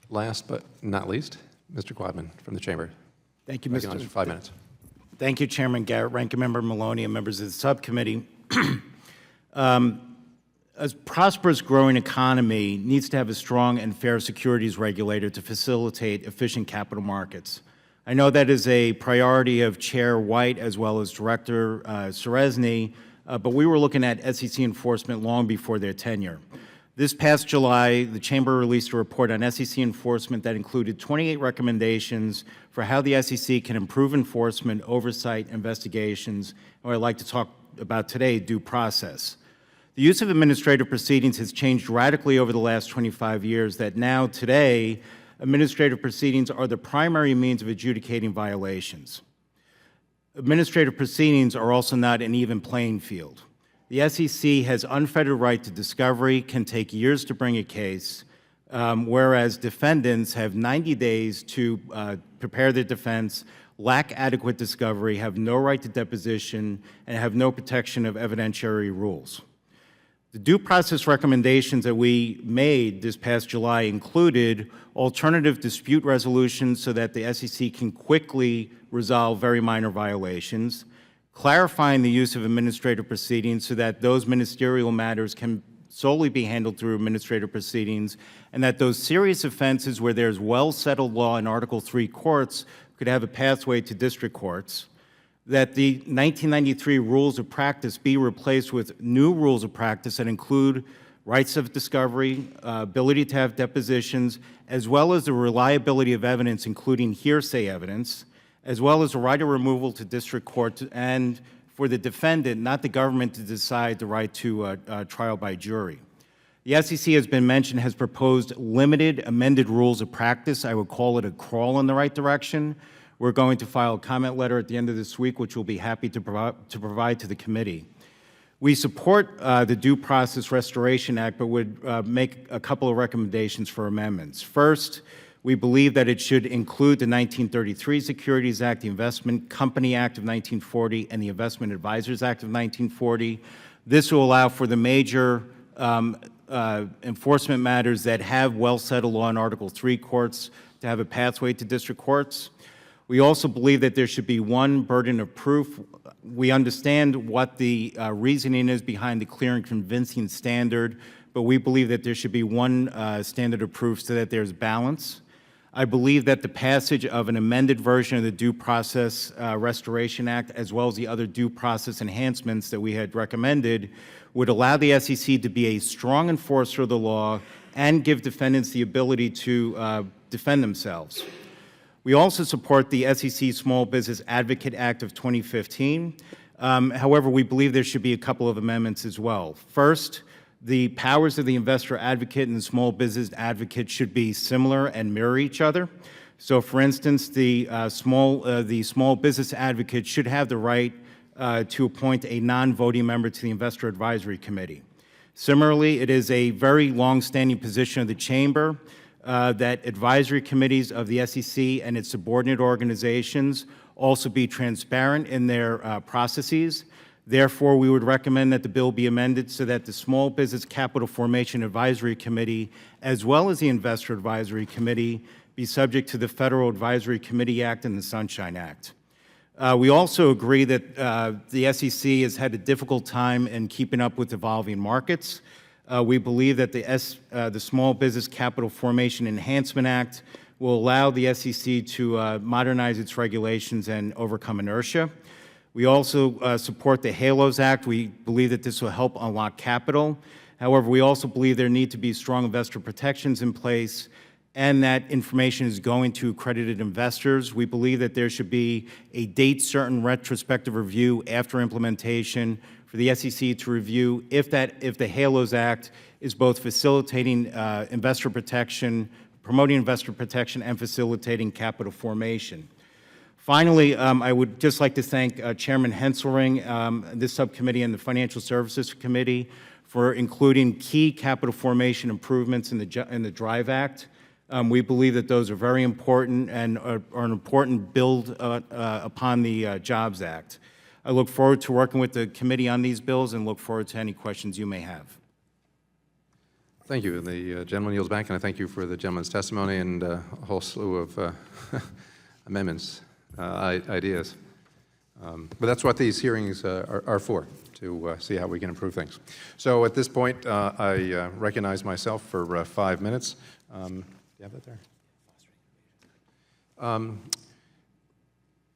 Speaker 1: Last but not least, Mr. Quadman from the Chamber.
Speaker 10: Thank you,
Speaker 1: Recognized for 5 minutes.
Speaker 10: Thank you, Chairman Garrett, Ranking Member Maloney, and members of the subcommittee. A prosperous, growing economy needs to have a strong and fair securities regulator to facilitate efficient capital markets. I know that is a priority of Chair White as well as Director Serezny, but we were looking at SEC enforcement long before their tenure. This past July, the Chamber released a report on SEC enforcement that included 28 recommendations for how the SEC can improve enforcement, oversight, investigations, and what I'd like to talk about today, due process. The use of administrative proceedings has changed radically over the last 25 years, that now, today, administrative proceedings are the primary means of adjudicating violations. Administrative proceedings are also not an even playing field. The SEC has unfettered right to discovery, can take years to bring a case, whereas defendants have 90 days to prepare their defense, lack adequate discovery, have no right to deposition, and have no protection of evidentiary rules. The due process recommendations that we made this past July included alternative dispute resolutions so that the SEC can quickly resolve very minor violations, clarifying the use of administrative proceedings so that those ministerial matters can solely be handled through administrative proceedings, and that those serious offenses where there's well-settled law in Article III courts could have a pathway to district courts, that the 1993 rules of practice be replaced with new rules of practice that include rights of discovery, ability to have depositions, as well as the reliability of evidence, including hearsay evidence, as well as the right of removal to district court, and for the defendant, not the government, to decide the right to trial by jury. The SEC, has been mentioned, has proposed limited amended rules of practice. I would call it a crawl in the right direction. We're going to file a comment letter at the end of this week, which we'll be happy to provide to the committee. We support the Due Process Restoration Act, but would make a couple of recommendations for amendments. First, we believe that it should include the 1933 Securities Act, the Investment Company Act of 1940, and the Investment Advisors Act of 1940. This will allow for the major enforcement matters that have well-settled law in Article III courts to have a pathway to district courts. We also believe that there should be one burden of proof. We understand what the reasoning is behind the clear and convincing standard, but we believe that there should be one standard of proof so that there's balance. I believe that the passage of an amended version of the Due Process Restoration Act, as well as the other due process enhancements that we had recommended, would allow the SEC to be a strong enforcer of the law and give defendants the ability to defend themselves. We also support the SEC Small Business Advocate Act of 2015. However, we believe there should be a couple of amendments as well. First, the powers of the investor advocate and the small business advocate should be similar and mirror each other. So, for instance, the small business advocate should have the right to appoint a non-voting member to the Investor Advisory Committee. Similarly, it is a very long-standing position of the Chamber that advisory committees of the SEC and its subordinate organizations also be transparent in their processes. Therefore, we would recommend that the bill be amended so that the Small Business Capital Formation Advisory Committee, as well as the Investor Advisory Committee, be subject to the Federal Advisory Committee Act and the Sunshine Act. We also agree that the SEC has had a difficult time in keeping up with evolving markets. We believe that the Small Business Capital Formation Enhancement Act will allow the SEC to modernize its regulations and overcome inertia. We also support the HALOS Act. We believe that this will help unlock capital. However, we also believe there need to be strong investor protections in place and that information is going to accredited investors. We believe that there should be a date-certain retrospective review after implementation for the SEC to review if the HALOS Act is both facilitating investor protection, promoting investor protection, and facilitating capital formation. Finally, I would just like to thank Chairman Henselring, this subcommittee, and the Financial Services Committee for including key capital formation improvements in the DRIVE Act. We believe that those are very important and are an important build upon the Jobs Act. I look forward to working with the committee on these bills and look forward to any questions you may have.
Speaker 1: Thank you. The gentleman yields back, and I thank you for the gentleman's testimony and a whole slew of amendments, ideas. But that's what these hearings are for, to see how we can improve things. So at this point, I recognize myself for 5 minutes. Do you have that there?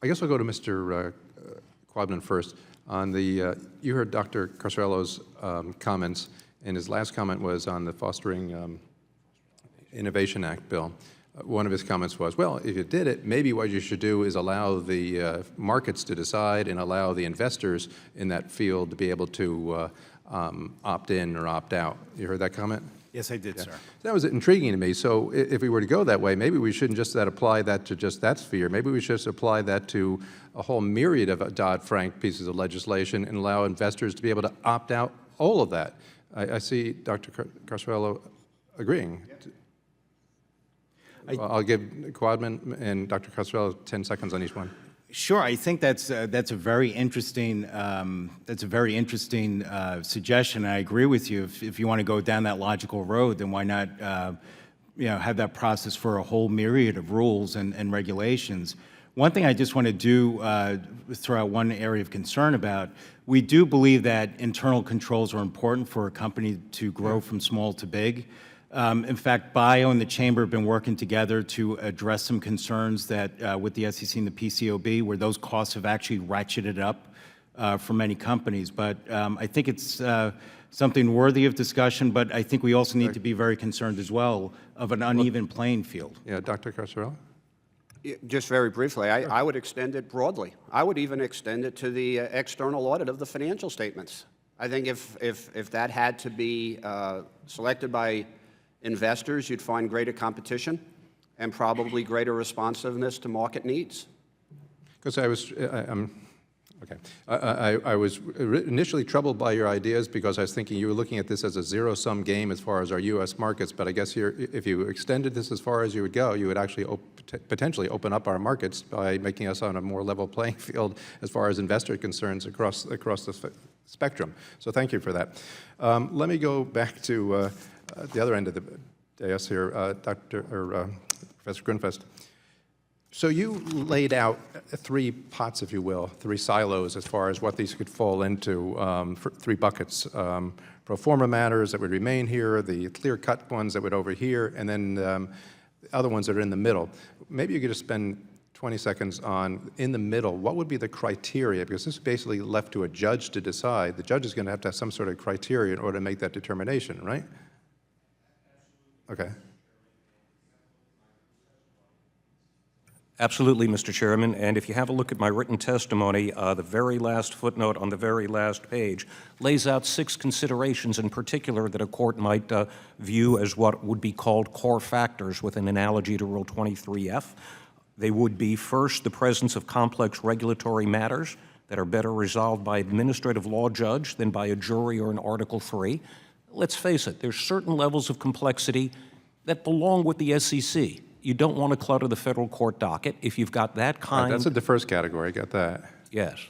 Speaker 1: I guess I'll go to Mr. Quadman first. On the, you heard Dr. Carcerello's comments, and his last comment was on the Fostering Innovation Act bill. One of his comments was, well, if you did it, maybe what you should do is allow the markets to decide and allow the investors in that field to be able to opt in or opt out. You heard that comment?
Speaker 10: Yes, I did, sir.
Speaker 1: That was intriguing to me. So if we were to go that way, maybe we shouldn't just apply that to just that sphere. Maybe we should just apply that to a whole myriad of Dodd-Frank pieces of legislation and allow investors to be able to opt out all of that. I see Dr. Carcerello agreeing. I'll give Quadman and Dr. Carcerello 10 seconds on each one.
Speaker 10: Sure, I think that's a very interesting suggestion. I agree with you. If you want to go down that logical road, then why not have that process for a whole myriad of rules and regulations. One thing I just want to throw out one area of concern about. We do believe that internal controls are important for a company to grow from small to big. In fact, BIO and the Chamber have been working together to address some concerns that with the SEC and the PCOB, where those costs have actually ratcheted up for many companies. But I think it's something worthy of discussion, but I think we also need to be very concerned as well of an uneven playing field.
Speaker 1: Yeah, Dr. Carcerello?
Speaker 8: Just very briefly, I would extend it broadly. I would even extend it to the external audit of the financial statements. I think if that had to be selected by investors, you'd find greater competition and probably greater responsiveness to market needs.
Speaker 1: Because I was initially troubled by your ideas because I was thinking you were looking at this as a zero-sum game as far as our U.S. markets, but I guess if you extended this as far as you would go, you would actually potentially open up our markets by making us on a more level playing field as far as investor concerns across the spectrum. So thank you for that. Let me go back to the other end of the dais here, Professor Grunfest. So you laid out three pots, if you will, three silos as far as what these could fall into, three buckets. Pro forma matters that would remain here, the clear-cut ones that would over here, and then the other ones that are in the middle. Maybe you could just spend 20 seconds on, in the middle, what would be the criteria? Because this is basically left to a judge to decide. The judge is going to have some sort of criteria in order to make that determination, right? Okay.
Speaker 6: Absolutely, Mr. Chairman, and if you have a look at my written testimony, the very last footnote on the very last page lays out 6 considerations in particular that a court might view as what would be called core factors with an analogy to Rule 23F. They would be, first, the presence of complex regulatory matters that are better resolved by an administrative law judge than by a jury or an Article 3. Let's face it, there's certain levels of complexity that belong with the SEC. You don't want to clutter the federal court docket. If you've got that kind...
Speaker 1: That's in the first category, I got that.
Speaker 6: Yes.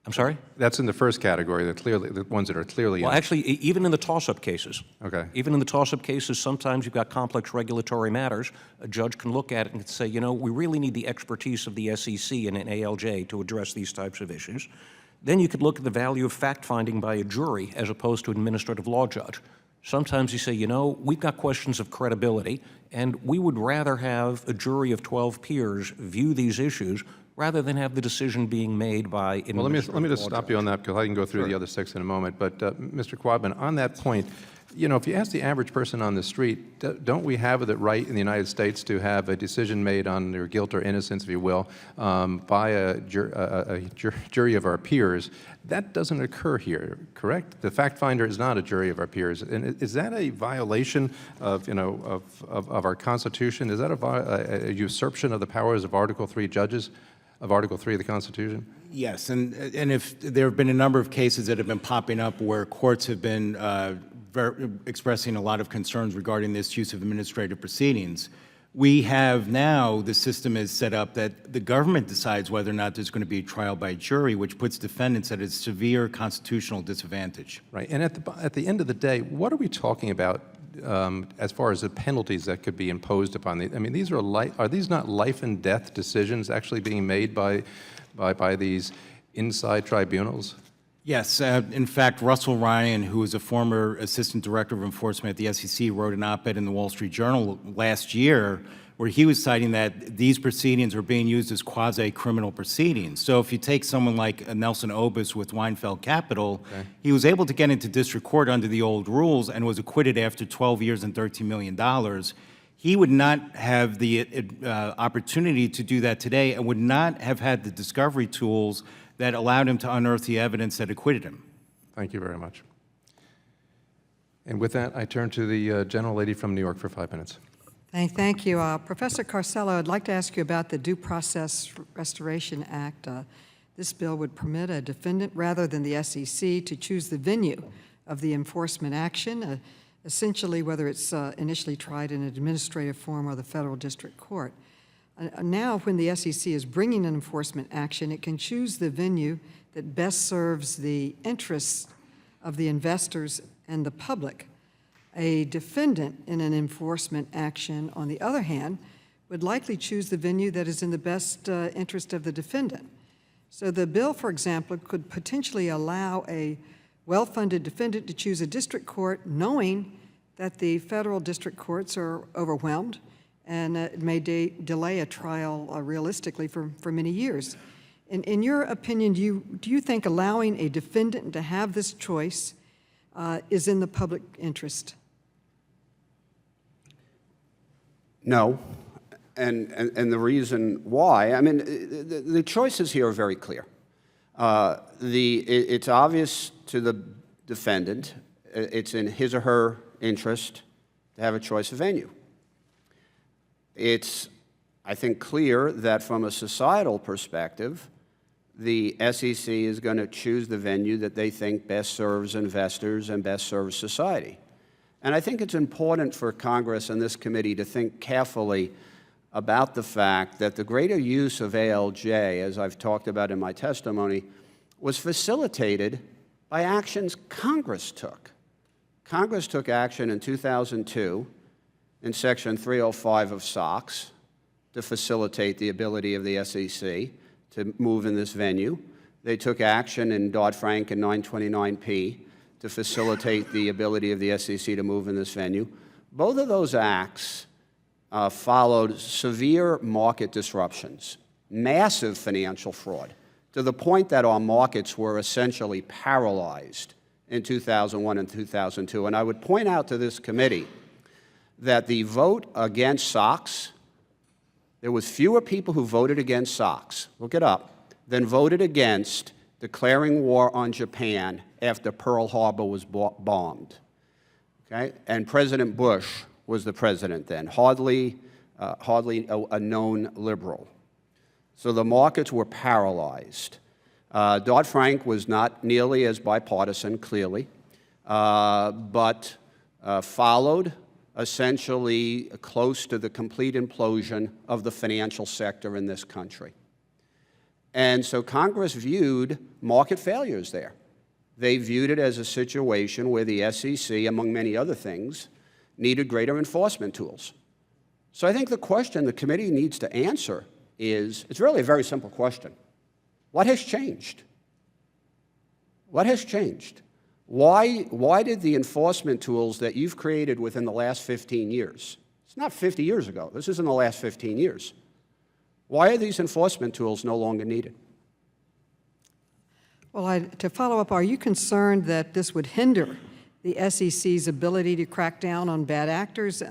Speaker 6: I'm sorry?
Speaker 1: That's in the first category, the ones that are clearly...
Speaker 6: Well, actually, even in the toss-up cases.
Speaker 1: Okay.
Speaker 6: Even in the toss-up cases, sometimes you've got complex regulatory matters. A judge can look at it and say, you know, we really need the expertise of the SEC and an ALJ to address these types of issues. Then you could look at the value of fact-finding by a jury as opposed to an administrative law judge. Sometimes you say, you know, we've got questions of credibility, and we would rather have a jury of 12 peers view these issues rather than have the decision being made by an administrative law
Speaker 1: let me just stop
Speaker 6: judge.
Speaker 1: you on that because I can go through the other 6 in a moment. But Mr. Quadman, on that point, you know, if you ask the average person on the street, don't we have the right in the United States to have a decision made on their guilt or innocence, if you will, by a jury of our peers? That doesn't occur here, correct? The fact finder is not a jury of our peers. And is that a violation of, you know, of our Constitution? Is that a usurpation of the powers of Article 3 judges, of Article 3 of the Constitution?
Speaker 10: Yes, and if there have been a number of cases that have been popping up where courts have been expressing a lot of concerns regarding this use of administrative proceedings. We have now, the system is set up that the government decides whether or not there's going to be a trial by jury, which puts defendants at a severe constitutional disadvantage.
Speaker 1: Right, and at the end of the day, what are we talking about as far as the penalties that could be imposed upon these? I mean, these are these not life and death decisions actually being made by these inside tribunals?
Speaker 10: Yes. In fact, Russell Ryan, who is a former assistant director of enforcement at the SEC, wrote an op-ed in the Wall Street Journal last year where he was citing that these proceedings are being used as quasi-criminal proceedings. So if you take someone like Nelson Obus with Weinfeld Capital, he was able to get into district court under the old rules and was acquitted after 12 years and $13 million. He would not have the opportunity to do that today and would not have had the discovery tools that allowed him to unearth the evidence that acquitted him.
Speaker 1: Thank you very much. And with that, I turn to the gentlelady from New York for 5 minutes.
Speaker 2: Thank you. Professor Carcello, I'd like to ask you about the Due Process Restoration Act. This bill would permit a defendant, rather than the SEC, to choose the venue of the enforcement action, essentially whether it's initially tried in an administrative form or the federal district court. Now, when the SEC is bringing an enforcement action, it can choose the venue that best serves the interests of the investors and the public. A defendant in an enforcement action, on the other hand, would likely choose the venue that is in the best interest of the defendant. So the bill, for example, could potentially allow a well-funded defendant to choose a district court knowing that the federal district courts are overwhelmed, and it may delay a trial realistically for many years. In your opinion, do you think allowing a defendant to have this choice is in the public interest?
Speaker 8: No. And the reason why, I mean, the choices here are very clear. It's obvious to the defendant, it's in his or her interest to have a choice of venue. It's, I think, clear that from a societal perspective, the SEC is going to choose the venue that they think best serves investors and best serves society. And I think it's important for Congress and this committee to think carefully about the fact that the greater use of ALJ, as I've talked about in my testimony, was facilitated by actions Congress took. Congress took action in 2002 in Section 305 of SOX to facilitate the ability of the SEC to move in this venue. They took action in Dodd-Frank and 929P to facilitate the ability of the SEC to move in this venue. Both of those acts followed severe market disruptions, massive financial fraud, to the point that our markets were essentially paralyzed in 2001 and 2002. And I would point out to this committee that the vote against SOX, there was fewer people who voted against SOX, look it up, than voted against declaring war on Japan after Pearl Harbor was bombed. Okay? And President Bush was the president then, hardly a known liberal. So the markets were paralyzed. Dodd-Frank was not nearly as bipartisan, clearly, but followed essentially close to the complete implosion of the financial sector in this country. And so Congress viewed market failures there. They viewed it as a situation where the SEC, among many other things, needed greater enforcement tools. So I think the question the committee needs to answer is, it's really a very simple question. What has changed? What has changed? Why did the enforcement tools that you've created within the last 15 years, it's not 50 years ago, this is in the last 15 years, why are these enforcement tools no longer needed?
Speaker 2: Well, to follow up, are you concerned that this would hinder the SEC's ability to crack down on bad actors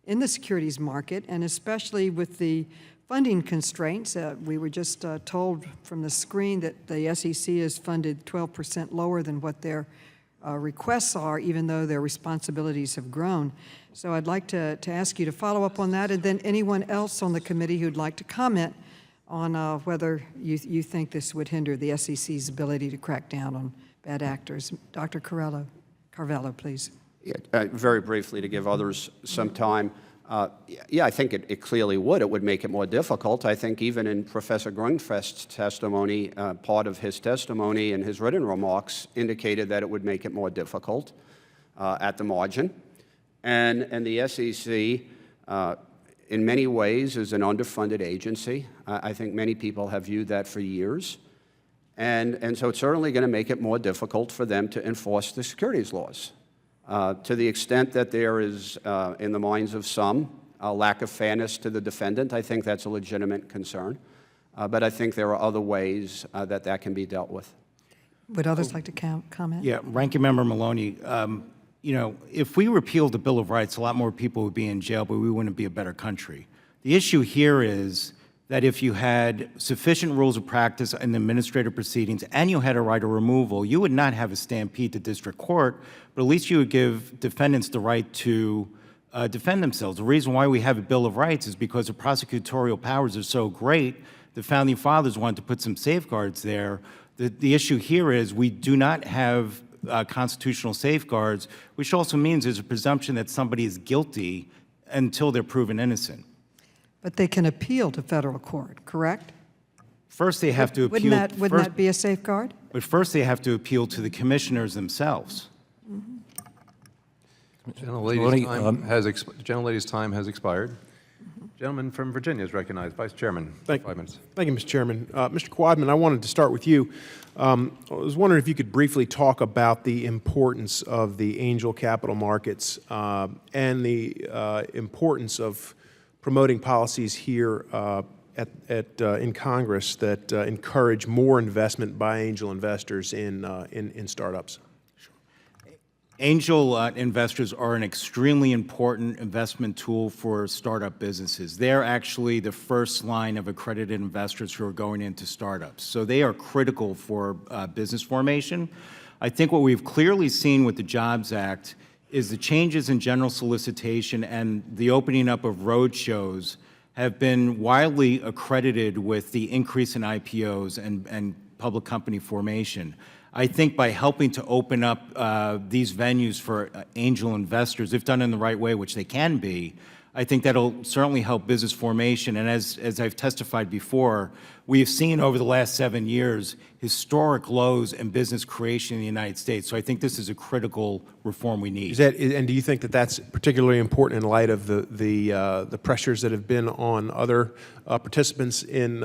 Speaker 2: in the securities market, and especially with the funding constraints? We were just told from the screen that the SEC is funded 12% lower than what their requests are, even though their responsibilities have grown. So I'd like to ask you to follow up on that, and then anyone else on the committee who'd like to comment on whether you think this would hinder the SEC's ability to crack down on bad actors. Dr. Carvalho, please.
Speaker 8: Yeah, very briefly, to give others some time. Yeah, I think it clearly would. It would make it more difficult. I think even in Professor Grunfest's testimony, part of his testimony and his written remarks indicated that it would make it more difficult at the margin. And the SEC, in many ways, is an underfunded agency. I think many people have viewed that for years. And so it's certainly going to make it more difficult for them to enforce the securities laws. To the extent that there is, in the minds of some, a lack of fairness to the defendant, I think that's a legitimate concern. But I think there are other ways that can be dealt with.
Speaker 2: Would others like to comment?
Speaker 10: Yeah, Ranking Member Maloney, you know, if we repealed the Bill of Rights, a lot more people would be in jail, but we wouldn't be a better country. The issue here is that if you had sufficient rules of practice in administrative proceedings and you had a right of removal, you would not have a stampede to district court, but at least you would give defendants the right to defend themselves. The reason why we have a Bill of Rights is because the prosecutorial powers are so great, the Founding Fathers wanted to put some safeguards there. The issue here is we do not have constitutional safeguards, which also means there's a presumption that somebody is guilty until they're proven innocent.
Speaker 2: but they can appeal to federal court, correct?
Speaker 10: First, they have to appeal.
Speaker 2: Wouldn't that be a safeguard?
Speaker 10: But first, they have to appeal to the commissioners themselves.
Speaker 1: Gentlelady's time has expired. Gentleman from Virginia is recognized. Vice Chairman, 5 minutes.
Speaker 3: Thank you, Mr. Chairman. Mr. Quadman, I wanted to start with you. I was wondering if you could briefly talk about the importance of the angel capital markets and the importance of promoting policies here in Congress that encourage more investment by angel investors in startups.
Speaker 10: Angel investors are an extremely important investment tool for startup businesses. They're actually the first line of accredited investors who are going into startups. So they are critical for business formation. I think what we've clearly seen with the Jobs Act is the changes in general solicitation and the opening up of roadshows have been widely accredited with the increase in IPOs and public company formation. I think by helping to open up these venues for angel investors, if done in the right way, which they can be, I think that'll certainly help business formation. And as I've testified before, we have seen over the last 7 years historic lows in business creation in the United States. So I think this is a critical reform we need.
Speaker 3: And do you think that that's particularly important in light of the pressures that have been on other participants in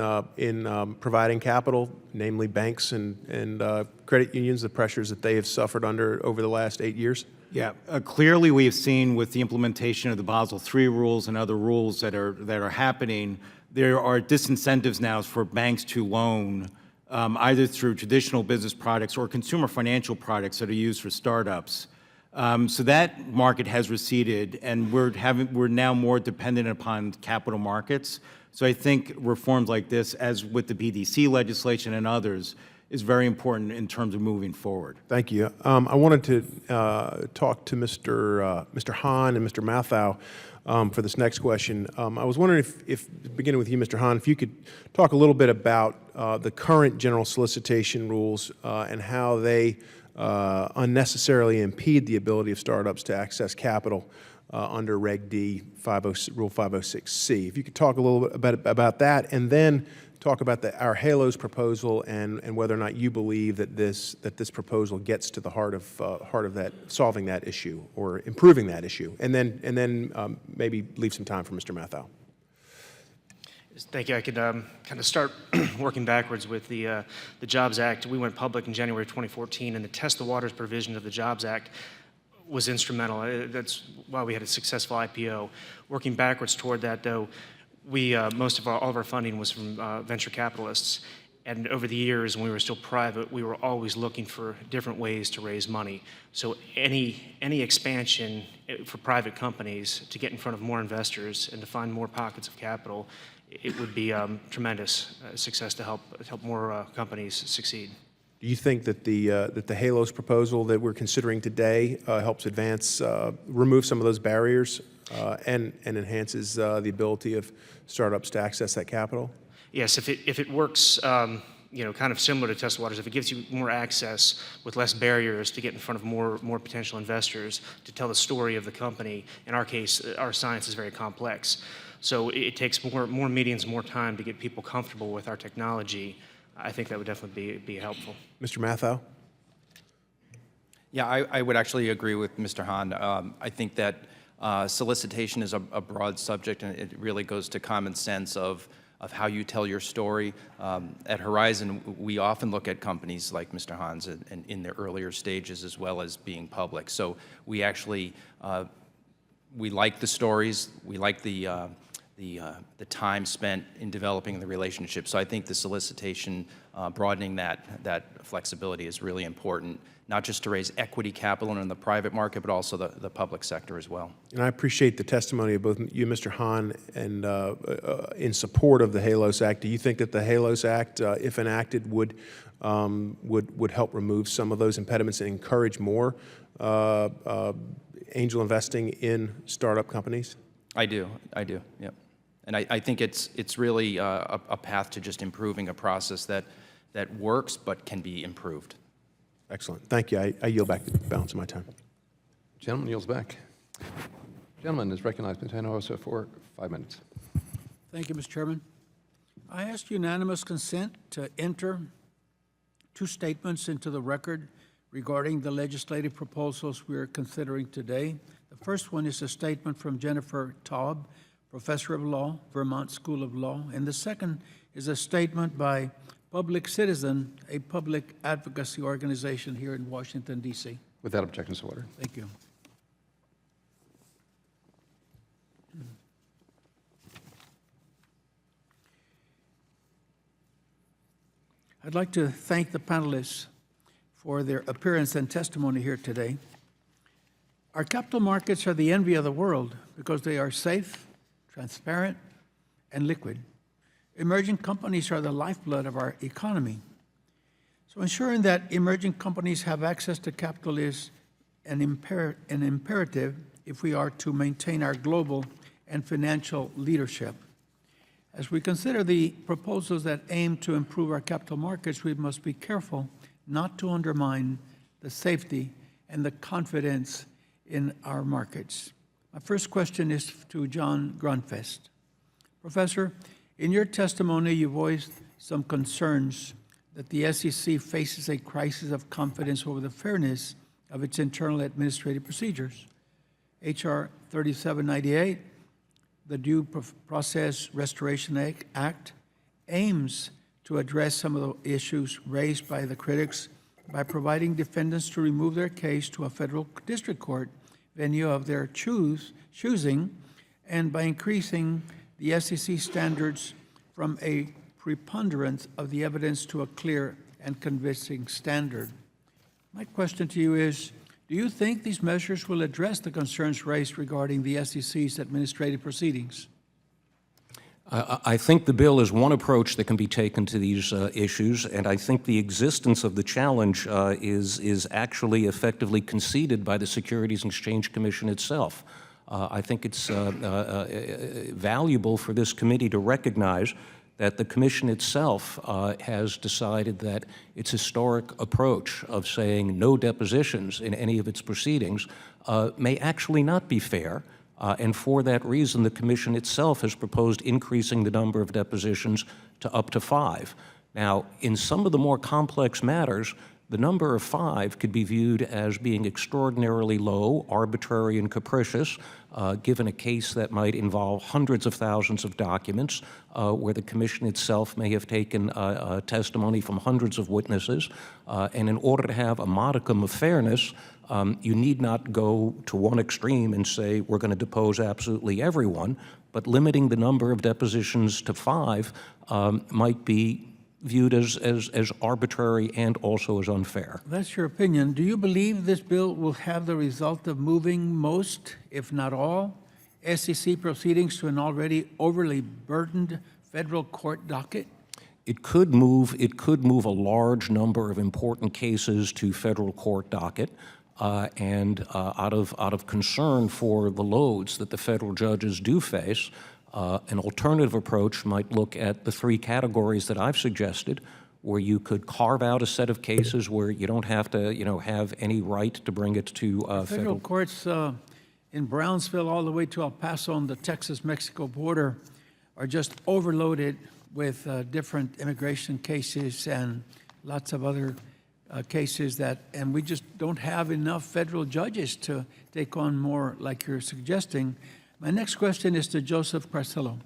Speaker 3: providing capital, namely banks and credit unions, the pressures that they have suffered under over the last 8 years?
Speaker 10: Yeah, clearly we have seen with the implementation of the Basel III rules and other rules that are happening, there are disincentives now for banks to loan either through traditional business products or consumer financial products that are used for startups. So that market has receded, and we're now more dependent upon capital markets. So I think reforms like this, as with the BDC legislation and others, is very important in terms of moving forward.
Speaker 3: Thank you. I wanted to talk to Mr. Hahn and Mr. Mathau for this next question. I was wondering if, beginning with you, Mr. Hahn, if you could talk a little bit about the current general solicitation rules and how they unnecessarily impede the ability of startups to access capital under Reg D, Rule 506C. If you could talk a little bit about that, and then talk about our HALOS proposal and whether or not you believe that this proposal gets to the heart of that, solving that issue or improving that issue, and then maybe leave some time for Mr. Mathau.
Speaker 7: Thank you. I could kind of start working backwards with the Jobs Act. We went public in January 2014, and the Test the Waters provision of the Jobs Act was instrumental. That's why we had a successful IPO. Working backwards toward that, though, all of our funding was from venture capitalists, and over the years when we were still private, we were always looking for different ways to raise money. So any expansion for private companies to get in front of more investors and to find more pockets of capital, it would be tremendous success to help more companies succeed.
Speaker 3: Do you think that the HALOS proposal that we're considering today helps remove some of those barriers and enhances the ability of startups to access that capital?
Speaker 7: Yes, if it works, kind of similar to Test the Waters, if it gives you more access with less barriers to get in front of more potential investors to tell the story of the company. In our case, our science is very complex, so it takes more meetings, more time to get people comfortable with our technology. I think that would definitely be helpful.
Speaker 3: Mr. Mathau?
Speaker 9: Yeah, I would actually agree with Mr. Hahn. I think that solicitation is a broad subject, and it really goes to common sense of how you tell your story. At Horizon, we often look at companies like Mr. Hahn's and in their earlier stages as well as being public. So we actually, we like the stories, we like the time spent in developing the relationship. So I think the solicitation, broadening that flexibility is really important, not just to raise equity capital in the private market, but also the public sector as well.
Speaker 3: And I appreciate the testimony of both you, Mr. Hahn, and in support of the HALOS Act. Do you think that the HALOS Act, if enacted, would help remove some of those impediments and encourage more angel investing in startup companies?
Speaker 9: I do, yep. And I think it's really a path to just improving a process that works but can be improved.
Speaker 3: Excellent. Thank you. I yield back the balance of my time.
Speaker 1: Gentleman yields back. Gentleman is recognized. Ms. Hinojosa for 5 minutes.
Speaker 11: Thank you, Mr. Chairman. I ask unanimous consent to enter two statements into the record regarding the legislative proposals we are considering today. The first one is a statement from Jennifer Taub, Professor of Law, Vermont School of Law, and the second is a statement by Public Citizen, a public advocacy organization here in Washington, D.C.
Speaker 1: Without objection, so ordered.
Speaker 11: Thank you. I'd like to thank the panelists for their appearance and testimony here today. Our capital markets are the envy of the world because they are safe, transparent, and liquid. Emerging companies are the lifeblood of our economy. So ensuring that emerging companies have access to capital is an imperative if we are to maintain our global and financial leadership. As we consider the proposals that aim to improve our capital markets, we must be careful not to undermine the safety and the confidence in our markets. My first question is to John Grunfest. Professor, in your testimony, you voiced some concerns that the SEC faces a crisis of confidence over the fairness of its internal administrative procedures. H.R. 3798, the Due Process Restoration Act, aims to address some of the issues raised by the critics by providing defendants to remove their case to a federal district court venue of their choosing, and by increasing the SEC standards from a preponderance of the evidence to a clear and convincing standard. My question to you is, do you think these measures will address the concerns raised regarding the SEC's administrative proceedings?
Speaker 6: I think the bill is one approach that can be taken to these issues, and I think the existence of the challenge is actually effectively conceded by the Securities and Exchange Commission itself. I think it's valuable for this committee to recognize that the Commission itself has decided that its historic approach of saying no depositions in any of its proceedings may actually not be fair. And for that reason, the Commission itself has proposed increasing the number of depositions to up to 5. Now, in some of the more complex matters, the number of 5 could be viewed as being extraordinarily low, arbitrary, and capricious, given a case that might involve hundreds of thousands of documents, where the Commission itself may have taken testimony from hundreds of witnesses. And in order to have a modicum of fairness, you need not go to one extreme and say we're going to depose absolutely everyone, but limiting the number of depositions to 5 might be viewed as arbitrary and also as unfair.
Speaker 11: That's your opinion. Do you believe this bill will have the result of moving most, if not all, SEC proceedings to an already overly burdened federal court docket?
Speaker 6: It could move a large number of important cases to federal court docket, and out of concern for the loads that the federal judges do face, an alternative approach might look at the 3 categories that I've suggested, where you could carve out a set of cases where you don't have to, have any right to bring it to
Speaker 11: Federal courts in Brownsville all the way to El Paso on the Texas-Mexico border are just overloaded with different immigration cases and lots of other cases and we just don't have enough federal judges to take on more like you're suggesting. My next question is to Joseph Carcillo.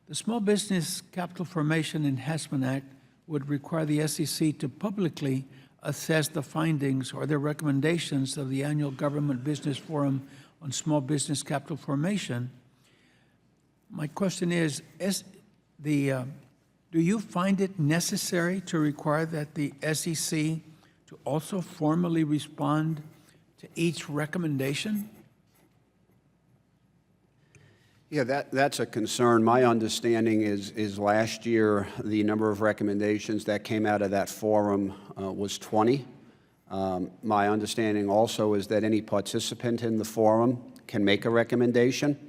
Speaker 11: The Small Business Capital Formation Enhancement Act would require the SEC to publicly assess the findings or their recommendations of the annual Government Business Forum on Small Business Capital Formation. My question is do you find it necessary to require that the SEC to also formally respond to each recommendation?
Speaker 8: Yeah, that's a concern. My understanding is last year, the number of recommendations that came out of that forum was 20. My understanding also is that any participant in the forum can make a recommendation.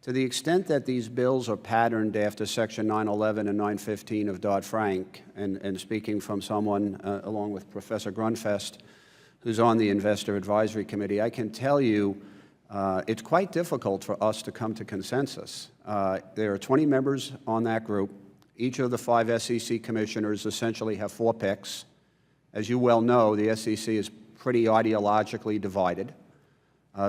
Speaker 8: To the extent that these bills are patterned after Section 911 and 915 of Dodd-Frank, and speaking from someone along with Professor Grunfest, who's on the Investor Advisory Committee, I can tell you it's quite difficult for us to come to consensus. There are 20 members on that group. Each of the 5 SEC commissioners essentially have 4 picks. As you well know, the SEC is pretty ideologically divided.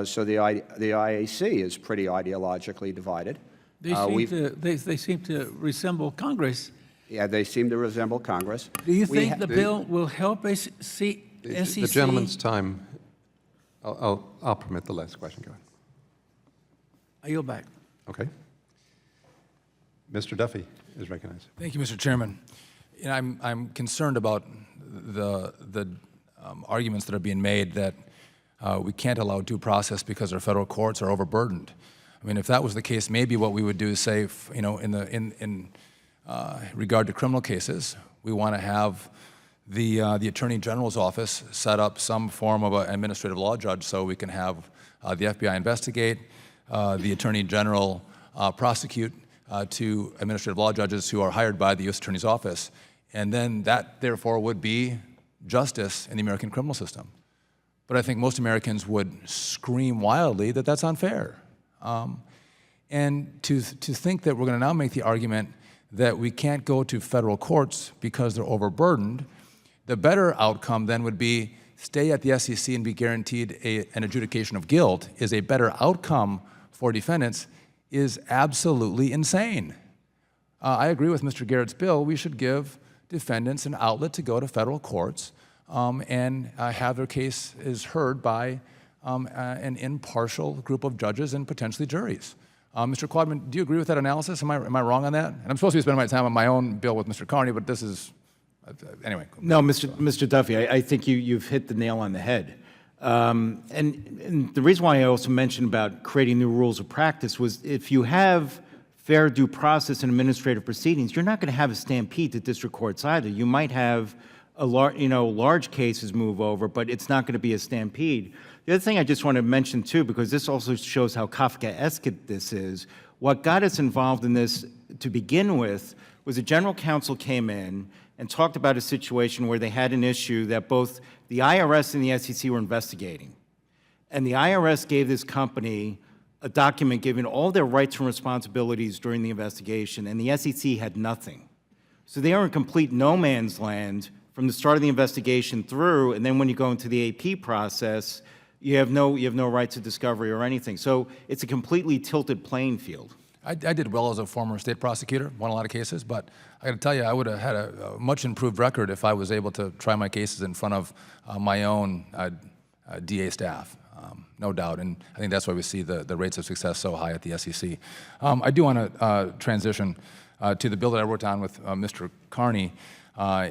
Speaker 8: So the IAC is pretty ideologically divided.
Speaker 11: They seem to resemble Congress.
Speaker 8: Yeah, they seem to resemble Congress.
Speaker 11: Do you think the bill will help SEC?
Speaker 1: The gentleman's time, I'll permit the last question. Go ahead.
Speaker 11: I yield back.
Speaker 1: Okay. Mr. Duffy is recognized.
Speaker 12: Thank you, Mr. Chairman. You know, I'm concerned about the arguments that are being made that we can't allow due process because our federal courts are overburdened. I mean, if that was the case, maybe what we would do is say, you know, in regard to criminal cases, we want to have the Attorney General's office set up some form of an administrative law judge so we can have the FBI investigate, the Attorney General prosecute to administrative law judges who are hired by the U.S. Attorney's Office. And then that, therefore, would be justice in the American criminal system. But I think most Americans would scream wildly that that's unfair. And to think that we're going to now make the argument that we can't go to federal courts because they're overburdened, the better outcome then would be stay at the SEC and be guaranteed an adjudication of guilt is a better outcome for defendants is absolutely insane. I agree with Mr. Garrett's bill. We should give defendants an outlet to go to federal courts and have their case is heard by an impartial group of judges and potentially juries. Mr. Quadman, do you agree with that analysis? Am I wrong on that? And I'm supposed to be spending my time on my own bill with Mr. Carney, but this is, anyway.
Speaker 10: No, Mr. Duffy, I think you've hit the nail on the head. And the reason why I also mentioned about creating new rules of practice was if you have fair due process in administrative proceedings, you're not going to have a stampede to district courts either. You might have large cases move over, but it's not going to be a stampede. The other thing I just want to mention too, because this also shows how Kafkaesque this is, what got us involved in this to begin with was the general counsel came in and talked about a situation where they had an issue that both the IRS and the SEC were investigating. And the IRS gave this company a document giving all their rights and responsibilities during the investigation, and the SEC had nothing. So they are in complete no man's land from the start of the investigation through, and then when you go into the AP process, you have no rights of discovery or anything. So it's a completely tilted playing field.
Speaker 12: I did well as a former state prosecutor, won a lot of cases, but I got to tell you, I would have had a much improved record if I was able to try my cases in front of my own DA staff, no doubt. And I think that's why we see the rates of success so high at the SEC. I do want to transition to the bill that I wrote down with Mr. Carney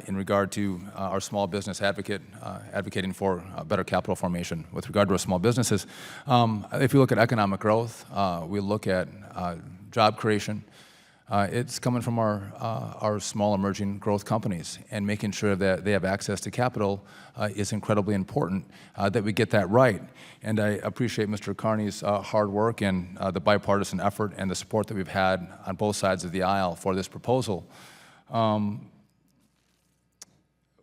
Speaker 12: in regard to our small business advocating for better capital formation. With regard to our small businesses, if you look at economic growth, we look at job creation, it's coming from our small emerging growth companies, and making sure that they have access to capital is incredibly important, that we get that right. And I appreciate Mr. Carney's hard work and the bipartisan effort and the support that we've had on both sides of the aisle for this proposal.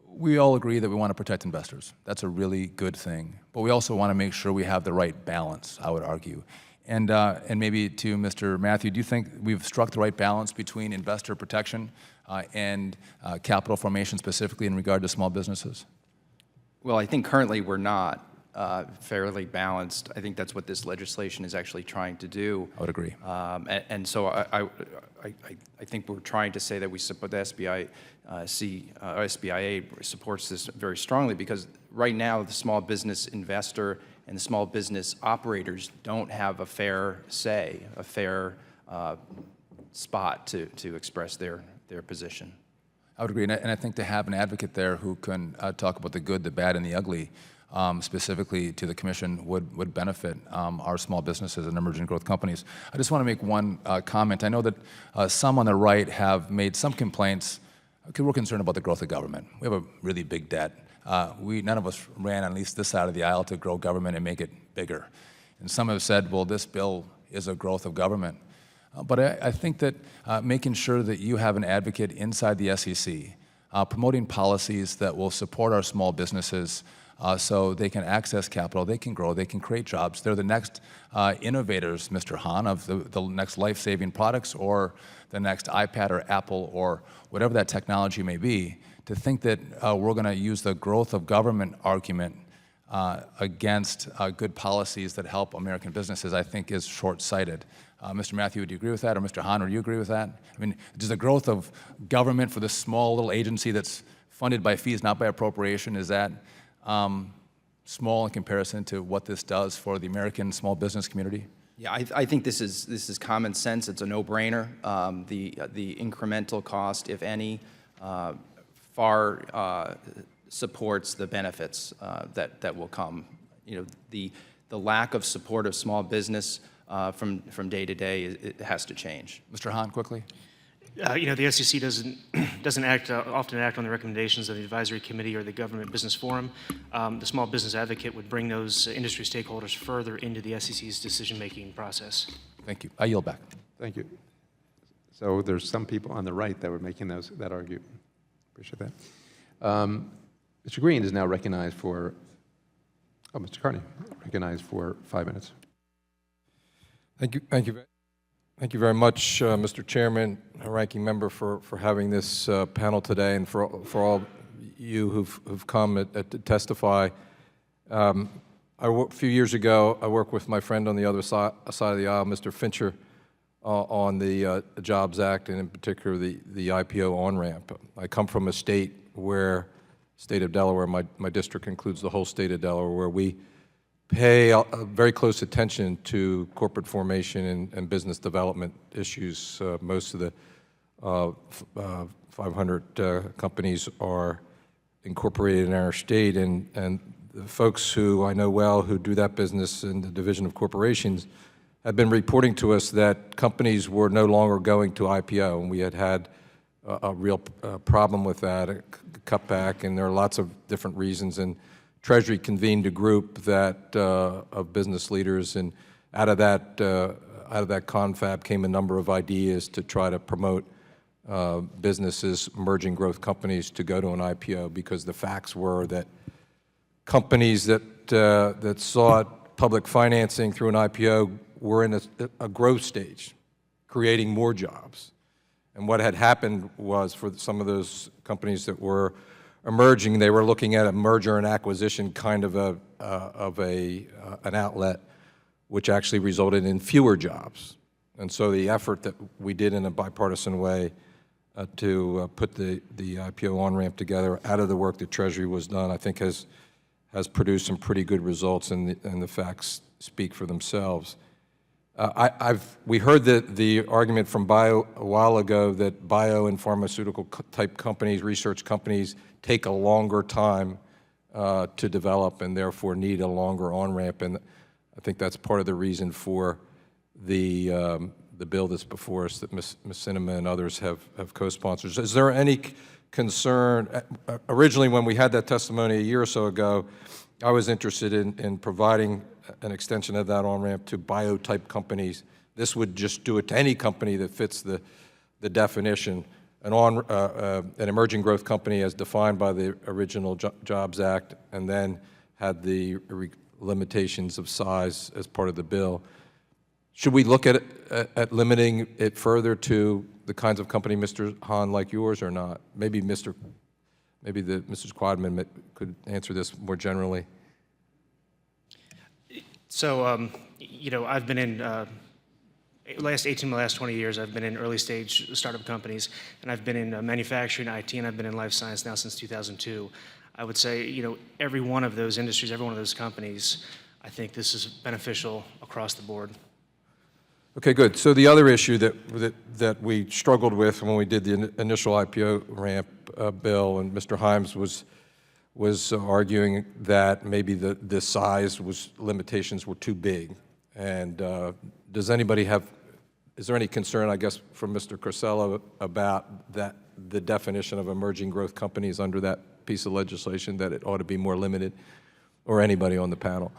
Speaker 12: We all agree that we want to protect investors. That's a really good thing. But we also want to make sure we have the right balance, I would argue. And maybe to Mr. Matthew, do you think we've struck the right balance between investor protection and capital formation, specifically in regard to small businesses?
Speaker 9: Well, I think currently we're not fairly balanced. I think that's what this legislation is actually trying to do.
Speaker 12: I would agree.
Speaker 9: And so I think we're trying to say that we support the SBIA supports this very strongly, because right now the small business investor and the small business operators don't have a fair say, a fair spot to express their position.
Speaker 12: I would agree, and I think to have an advocate there who can talk about the good, the bad, and the ugly, specifically to the Commission, would benefit our small businesses and emerging growth companies. I just want to make one comment. I know that some on the right have made some complaints because we're concerned about the growth of government. We have a really big debt. None of us ran on at least this side of the aisle to grow government and make it bigger. And some have said, well, this bill is a growth of government. But I think that making sure that you have an advocate inside the SEC, promoting policies that will support our small businesses so they can access capital, they can grow, they can create jobs. They're the next innovators, Mr. Hahn, of the next life-saving products or the next iPad or Apple or whatever that technology may be. To think that we're going to use the growth of government argument against good policies that help American businesses, I think is short-sighted. Mr. Matthew, would you agree with that? Or Mr. Hahn, would you agree with that? I mean, does the growth of government for this small little agency that's funded by fees, not by appropriation, is that small in comparison to what this does for the American small business community?
Speaker 9: Yeah, I think this is common sense. It's a no-brainer. The incremental cost, if any, far supports the benefits that will come. You know, the lack of support of small business from day to day, it has to change.
Speaker 12: Mr. Hahn, quickly.
Speaker 7: You know, the SEC doesn't often act on the recommendations of the advisory committee or the government business forum. The small business advocate would bring those industry stakeholders further into the SEC's decision-making process.
Speaker 12: Thank you. I yield back.
Speaker 1: Thank you. So there's some people on the right that were making that argument. Appreciate that. Mr. Green is now recognized for, Mr. Carney, recognized for 5 minutes.
Speaker 13: Thank you very much, Mr. Chairman, Ranking Member, for having this panel today, and for all you who've come to testify. A few years ago, I worked with my friend on the other side of the aisle, Mr. Fincher, on the Jobs Act, and in particular the IPO on-ramp. I come from a state state of Delaware, my district includes the whole state of Delaware, where we pay very close attention to corporate formation and business development issues. Most of the 500 companies are incorporated in our state, and the folks who I know well who do that business in the Division of Corporations have been reporting to us that companies were no longer going to IPO, and we had a real problem with that, a cutback, and there are lots of different reasons. And Treasury convened a group of business leaders, and out of that confab came a number of ideas to try to promote businesses, emerging growth companies, to go to an IPO, because the facts were that companies that sought public financing through an IPO were in a growth stage, creating more jobs. And what had happened was, for some of those companies that were emerging, they were looking at a merger and acquisition kind of an outlet, which actually resulted in fewer jobs. And so the effort that we did in a bipartisan way to put the IPO on-ramp together out of the work that Treasury was done, I think has produced some pretty good results, and the facts speak for themselves. We heard the argument from Bio a while ago that bio and pharmaceutical type companies, research companies, take a longer time to develop and therefore need a longer on-ramp, and I think that's part of the reason for the bill that's before us that Ms. Sinema and others have co-sponsored. Is there any concern? Originally, when we had that testimony a year or so ago, I was interested in providing an extension of that on-ramp to bio-type companies. This would just do it to any company that fits the definition. An emerging growth company as defined by the original Jobs Act, and then had the limitations of size as part of the bill. Should we look at limiting it further to the kinds of company, Mr. Hahn, like yours, or not? Maybe Mrs. Quadman could answer this more generally.
Speaker 7: So, you know, I've been in last 20 years, I've been in early stage startup companies, and I've been in manufacturing, IT, and I've been in life science now since 2002. I would say, you know, every one of those industries, every one of those companies, I think this is beneficial across the board.
Speaker 13: Okay, good. So the other issue that we struggled with when we did the initial IPO ramp bill, and Mr. Himes was arguing that maybe the size limitations were too big. And is there any concern, I guess, from Mr. Corsello about the definition of emerging growth companies under that piece of legislation, that it ought to be more limited, or anybody on the panel?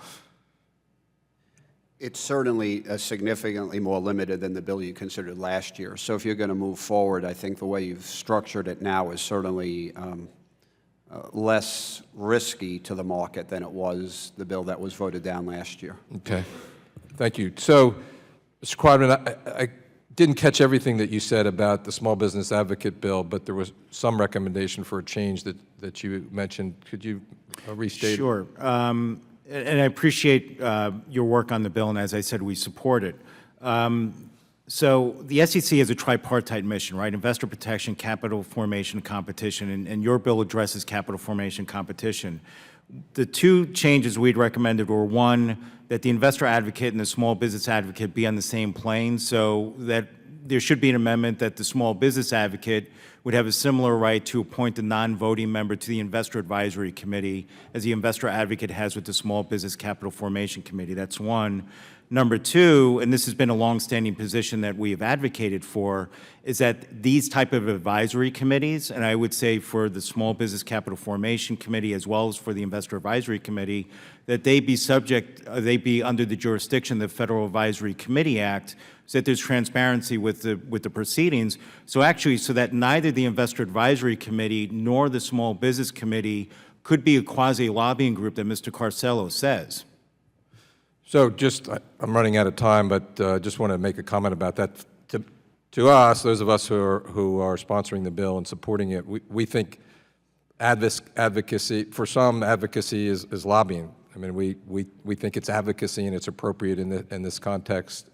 Speaker 8: It's certainly significantly more limited than the bill you considered last year. So if you're going to move forward, I think the way you've structured it now is certainly less risky to the market than it was the bill that was voted down last year.
Speaker 13: Okay. Thank you. So, Mr. Quadman, I didn't catch everything that you said about the Small Business Advocate Bill, but there was some recommendation for a change that you mentioned. Could you restate?
Speaker 10: Sure. And I appreciate your work on the bill, and as I said, we support it. So the SEC has a tripartite mission, right? Investor protection, capital formation, competition, and your bill addresses capital formation competition. The two changes we'd recommended were, one, that the investor advocate and the small business advocate be on the same plane, so that there should be an amendment that the small business advocate would have a similar right to appoint a non-voting member to the investor advisory committee as the investor advocate has with the small business capital formation committee. That's one. Number two, and this has been a longstanding position that we have advocated for, is that these type of advisory committees, and I would say for the Small Business Capital Formation Committee as well as for the Investor Advisory Committee, that they be under the jurisdiction of the Federal Advisory Committee Act, so that there's transparency with the proceedings. So actually, so that neither the Investor Advisory Committee nor the Small Business Committee could be a quasi-lobbying group that Mr. Carcello says.
Speaker 13: So just, I'm running out of time, but just want to make a comment about that. To us, those of us who are sponsoring the bill and supporting it, we think advocacy, for some, advocacy is lobbying. I mean, we think it's advocacy and it's appropriate in this context.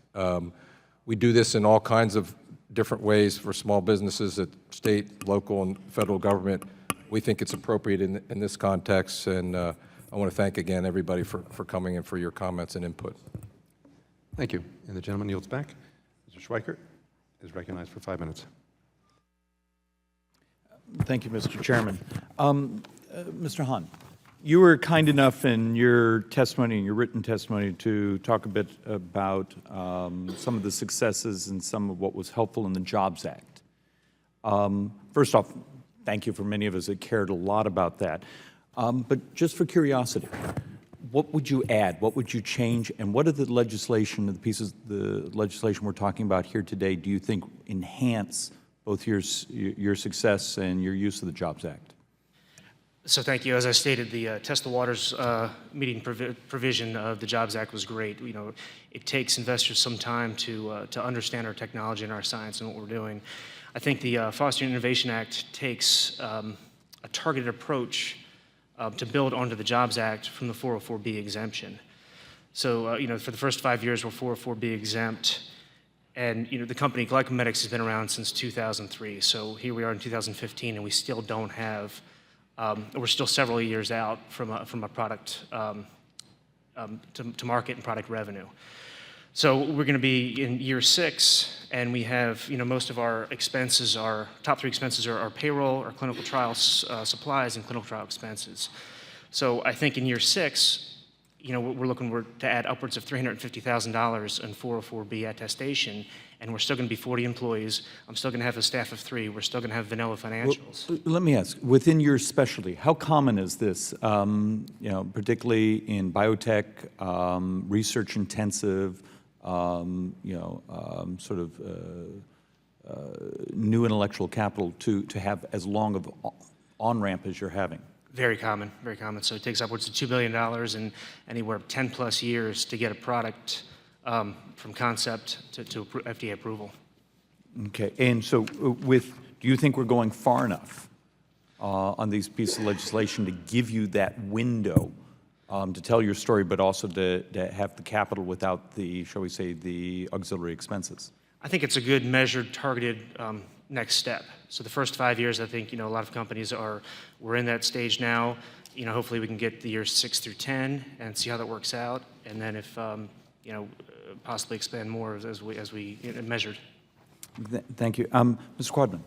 Speaker 13: We do this in all kinds of different ways for small businesses at state, local, and federal government. We think it's appropriate in this context, and I want to thank again everybody for coming and for your comments and input.
Speaker 1: Thank you. And the gentleman yields back. Mr. Schweikert is recognized for 5 minutes.
Speaker 14: Thank you, Mr. Chairman. Mr. Hahn, you were kind enough in your testimony, in your written testimony, to talk a bit about some of the successes and some of what was helpful in the Jobs Act. First off, thank you for many of us that cared a lot about that. But just for curiosity, what would you add? What would you change? And what are the legislation, the pieces, the legislation we're talking about here today, do you think enhance both your success and your use of the Jobs Act?
Speaker 7: So thank you. As I stated, the Test the Waters meeting provision of the Jobs Act was great. You know, it takes investors some time to understand our technology and our science and what we're doing. I think the Fostering Innovation Act takes a targeted approach to build onto the Jobs Act from the 404B exemption. So, you know, for the first 5 years, we're 404B exempt. And, you know, the company Glycomedics has been around since 2003. So here we are in 2015, and we still don't have, we're still several years out from a product to market and product revenue. So we're going to be in year 6, and we have, you know, most of our expenses, our top 3 expenses are our payroll, our clinical trials supplies, and clinical trial expenses. So I think in year 6, you know, we're looking to add upwards of $350,000 in 404B attestation, and we're still going to be 40 employees. I'm still going to have a staff of 3. We're still going to have vanilla financials.
Speaker 14: Well, let me ask, within your specialty, how common is this, you know, particularly in biotech, research intensive, you know, sort of new intellectual capital to have as long of on-ramp as you're having?
Speaker 7: Very common, very common. So it takes upwards of $2 billion and anywhere 10 plus years to get a product from concept to FDA approval.
Speaker 14: Okay, and so do you think we're going far enough on these pieces of legislation to give you that window to tell your story, but also to have the capital without the, shall we say, the auxiliary expenses?
Speaker 7: I think it's a good measured, targeted next step. So the first 5 years, I think, you know, a lot of companies we're in that stage now. You know, hopefully we can get the years 6 through 10 and see how that works out. And then if, you know, possibly expand more as we you know, measured.
Speaker 14: Thank you. Mr. Quadman,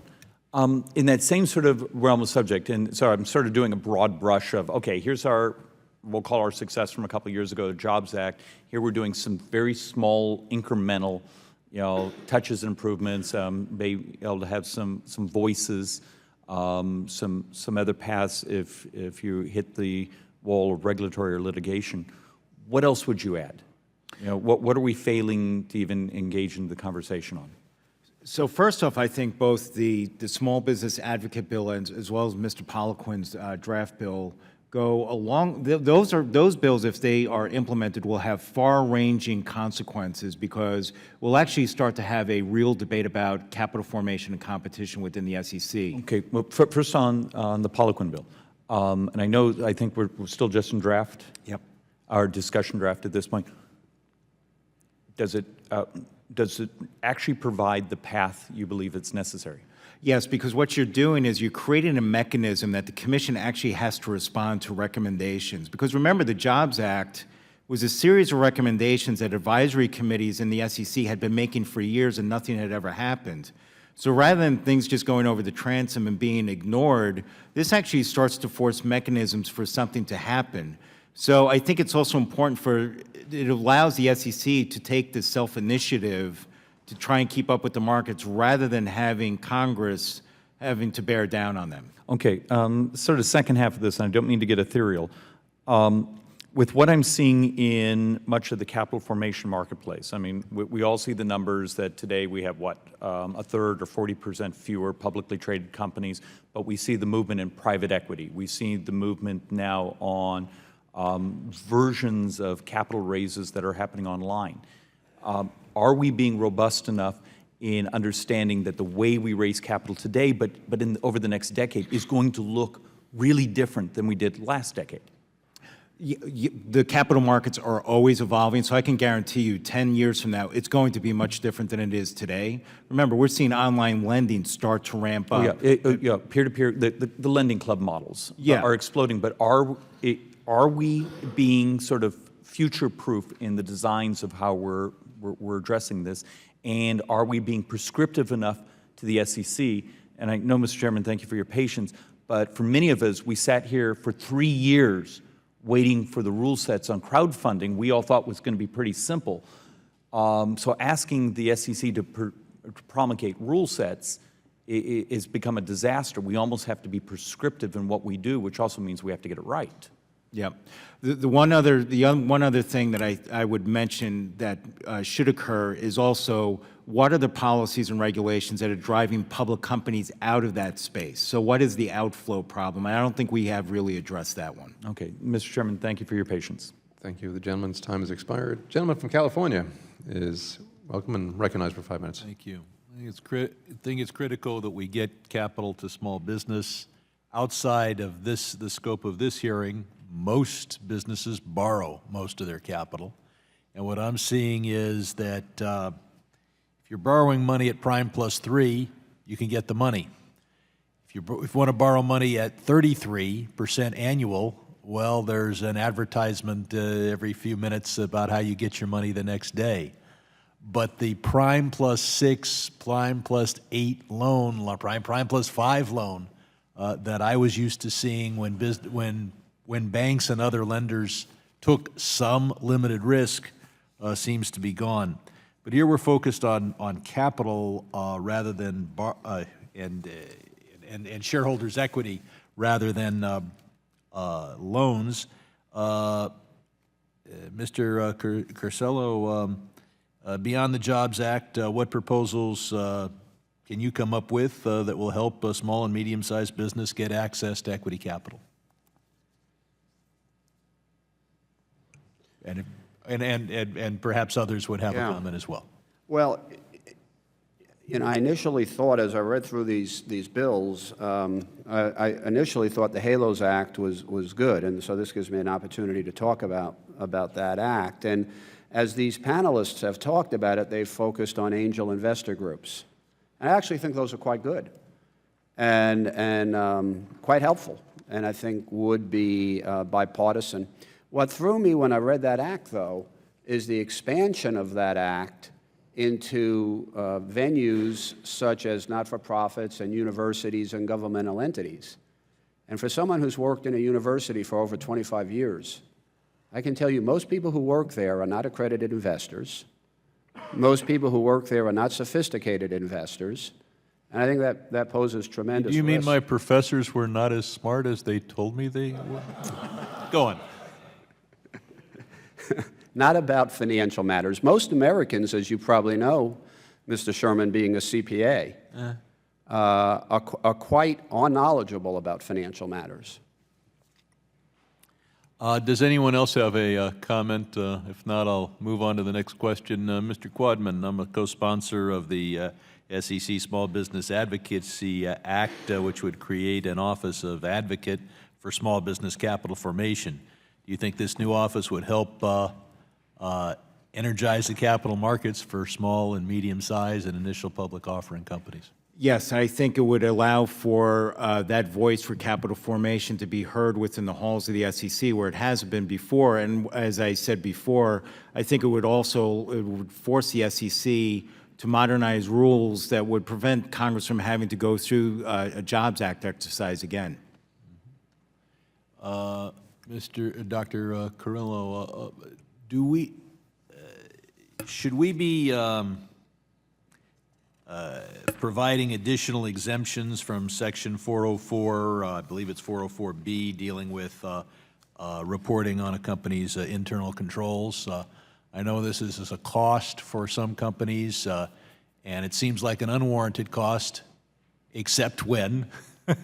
Speaker 14: in that same sort of realm of subject, and so I'm sort of doing a broad brush of, okay, here's our, we'll call our success from a couple of years ago, the Jobs Act. Here we're doing some very small, incremental, you know, touches and improvements, may be able to have some voices, some other paths if you hit the wall of regulatory or litigation. What else would you add? You know, what are we failing to even engage in the conversation on?
Speaker 10: So first off, I think both the small business advocate bill and as well as Mr. Poliquin's draft bill go along. Those bills, if they are implemented, will have far-ranging consequences because we'll actually start to have a real debate about capital formation and competition within the SEC.
Speaker 14: Okay, well, first on the Poliquin bill. And I think we're still just in draft.
Speaker 10: Yep.
Speaker 14: Our discussion draft at this point. Does it actually provide the path you believe it's necessary?
Speaker 10: Yes, because what you're doing is you're creating a mechanism that the commission actually has to respond to recommendations. Because remember, the Jobs Act was a series of recommendations that advisory committees in the SEC had been making for years and nothing had ever happened. So rather than things just going over the transom and being ignored, this actually starts to force mechanisms for something to happen. So I think it's also important it allows the SEC to take this self-initiative to try and keep up with the markets rather than having Congress having to bear down on them.
Speaker 14: Okay, sort of second half of this, and I don't mean to get ethereal. With what I'm seeing in much of the capital formation marketplace, I mean, we all see the numbers that today we have, what, a third or 40% fewer publicly traded companies, but we see the movement in private equity. We see the movement now on versions of capital raises that are happening online. Are we being robust enough in understanding that the way we raise capital today, but over the next decade, is going to look really different than we did last decade?
Speaker 10: The capital markets are always evolving, so I can guarantee you 10 years from now, it's going to be much different than it is today. Remember, we're seeing online lending start to ramp up.
Speaker 14: Yeah, peer-to-peer, the lending club models are exploding, but are we being sort of future-proof in the designs of how we're addressing this, and are we being prescriptive enough to the SEC? And I know, Mr. Chairman, thank you for your patience, but for many of us, we sat here for 3 years waiting for the rule sets on crowdfunding we all thought was going to be pretty simple. So asking the SEC to promulgate rule sets has become a disaster. We almost have to be prescriptive in what we do, which also means we have to get it right.
Speaker 10: Yeah. The one other thing that I would mention that should occur is also what are the policies and regulations that are driving public companies out of that space? So what is the outflow problem? I don't think we have really addressed that one.
Speaker 14: Okay. Mr. Chairman, thank you for your patience.
Speaker 1: Thank you. The gentleman's time has expired. Gentleman from California is welcome and recognized for 5 minutes.
Speaker 15: Thank you. I think it's critical that we get capital to small business. Outside of the scope of this hearing, most businesses borrow most of their capital. And what I'm seeing is that if you're borrowing money at prime plus 3, you can get the money. If you want to borrow money at 33% annual, well, there's an advertisement every few minutes about how you get your money the next day. But the prime plus 6, prime plus 8 loan, prime plus 5 loan that I was used to seeing when banks and other lenders took some limited risk seems to be gone. But here we're focused on capital rather than and shareholders' equity rather than loans. Mr. Cursello, beyond the Jobs Act, what proposals can you come up with that will help a small and medium-sized business get access to equity capital? And perhaps others would have a comment as well.
Speaker 8: Well, I initially thought, as I read through these bills, I initially thought the HALOS Act was good, and so this gives me an opportunity to talk about that act. And as these panelists have talked about it, they've focused on angel investor groups. And I actually think those are quite good and quite helpful, and I think would be bipartisan. What threw me when I read that act, though, is the expansion of that act into venues such as not-for-profits and universities and governmental entities. And for someone who's worked in a university for over 25 years, I can tell you most people who work there are not accredited investors. Most people who work there are not sophisticated investors. And I think that poses tremendous risk.
Speaker 15: Do you mean my professors were not as smart as they told me they were? Go on.
Speaker 8: Not about financial matters. Most Americans, as you probably know, Mr. Sherman being a CPA, are quite unknowledgeable about financial matters.
Speaker 15: Does anyone else have a comment? If not, I'll move on to the next question. Mr. Quadman, I'm a co-sponsor of the SEC Small Business Advocacy Act, which would create an Office of Advocate for Small Business Capital Formation. Do you think this new office would help energize the capital markets for small and medium-sized and initial public offering companies?
Speaker 10: Yes, I think it would allow for that voice for capital formation to be heard within the halls of the SEC where it hasn't been before. And as I said before, I think it would force the SEC to modernize rules that would prevent Congress from having to go through a Jobs Act exercise again.
Speaker 15: Dr. Carrillo, should we be providing additional exemptions from Section 404, I believe it's 404B, dealing with reporting on a company's internal controls? I know this is a cost for some companies, and it seems like an unwarranted cost, except when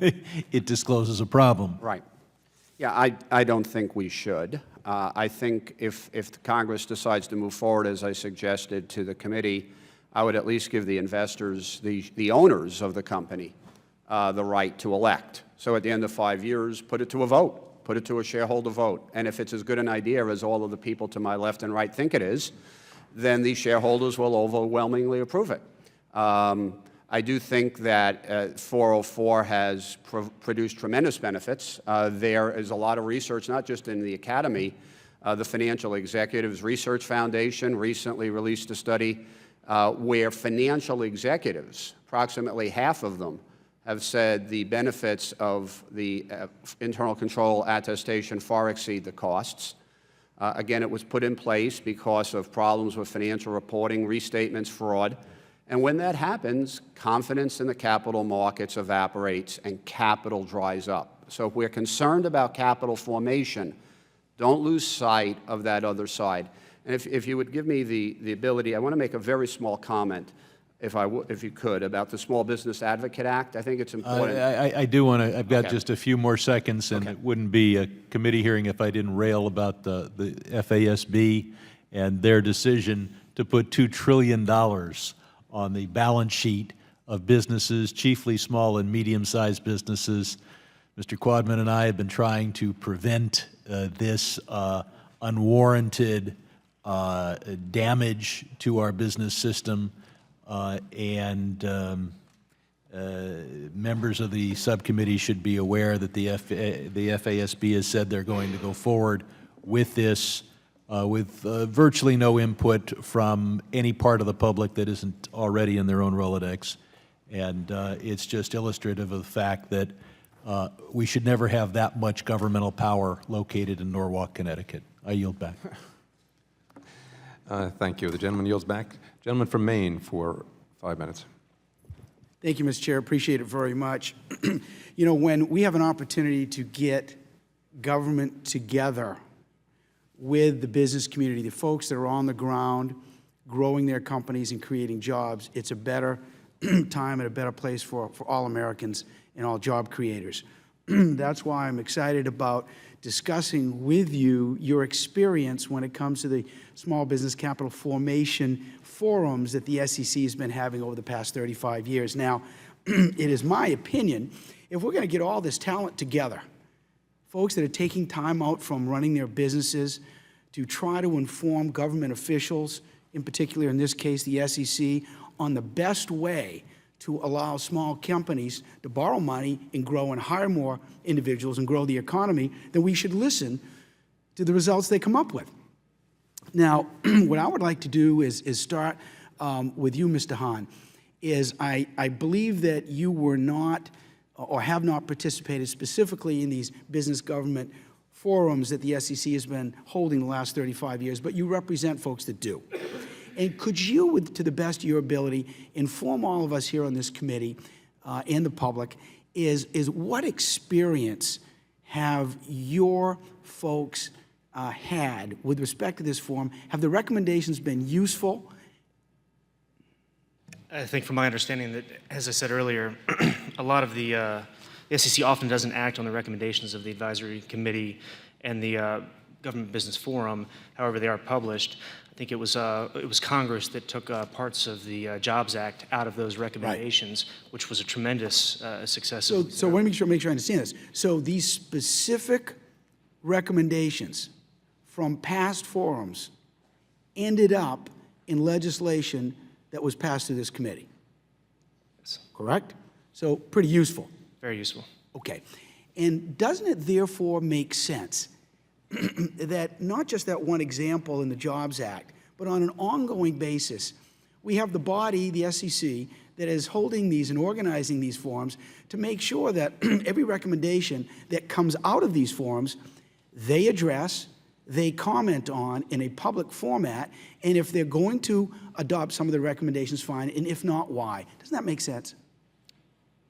Speaker 15: it discloses a problem.
Speaker 8: Right. Yeah, I don't think we should. I think if the Congress decides to move forward, as I suggested to the committee, I would at least give the investors, the owners of the company, the right to elect. So at the end of 5 years, put it to a vote. Put it to a shareholder vote. And if it's as good an idea as all of the people to my left and right think it is, then the shareholders will overwhelmingly approve it. I do think that 404 has produced tremendous benefits. There is a lot of research, not just in the academy. The Financial Executives Research Foundation recently released a study where financial executives, approximately half of them, have said the benefits of the internal control attestation far exceed the costs. Again, it was put in place because of problems with financial reporting, restatements, fraud. And when that happens, confidence in the capital markets evaporates and capital dries up. So if we're concerned about capital formation, don't lose sight of that other side. And if you would give me the ability, I want to make a very small comment, if you could, about the Small Business Advocate Act. I think it's important.
Speaker 15: I do want to, I've got just a few more seconds, and it wouldn't be a committee hearing if I didn't rail about the FASB and their decision to put $2 trillion on the balance sheet of businesses, chiefly small and medium-sized businesses. Mr. Quadman and I have been trying to prevent this unwarranted damage to our business system, and members of the subcommittee should be aware that the FASB has said they're going to go forward with this with virtually no input from any part of the public that isn't already in their own Rolodex. And it's just illustrative of the fact that we should never have that much governmental power located in Norwalk, Connecticut. I yield back.
Speaker 1: Thank you. The gentleman yields back. Gentleman from Maine for 5 minutes.
Speaker 5: Thank you, Mr. Chair. Appreciate it very much. You know, when we have an opportunity to get government together with the business community, the folks that are on the ground growing their companies and creating jobs, it's a better time and a better place for all Americans and all job creators. That's why I'm excited about discussing with you your experience when it comes to the small business capital formation forums that the SEC has been having over the past 35 years. Now, it is my opinion, if we're going to get all this talent together, folks that are taking time out from running their businesses to try to inform government officials, in particular in this case the SEC, on the best way to allow small companies to borrow money and grow and hire more individuals and grow the economy, then we should listen to the results they come up with. Now, what I would like to do is start with you, Mr. Hahn, is I believe that you were not or have not participated specifically in these business government forums that the SEC has been holding the last 35 years, but you represent folks that do. And could you, to the best of your ability, inform all of us here on this committee and the public, is what experience have your folks had with respect to this forum? Have the recommendations been useful?
Speaker 7: I think from my understanding that, as I said earlier, a lot of the SEC often doesn't act on the recommendations of the advisory committee and the Government Business Forum. However, they are published. I think it was Congress that took parts of the Jobs Act out of those recommendations, which was a tremendous success.
Speaker 5: So let me make sure I understand this. So these specific recommendations from past forums ended up in legislation that was passed through this committee.
Speaker 7: Yes.
Speaker 5: Correct? So pretty useful.
Speaker 7: Very useful.
Speaker 5: Okay. And doesn't it therefore make sense that not just that one example in the Jobs Act, but on an ongoing basis, we have the body, the SEC, that is holding these and organizing these forums to make sure that every recommendation that comes out of these forums, they address, they comment on in a public format, and if they're going to adopt some of the recommendations, fine, and if not, why? Doesn't that make sense?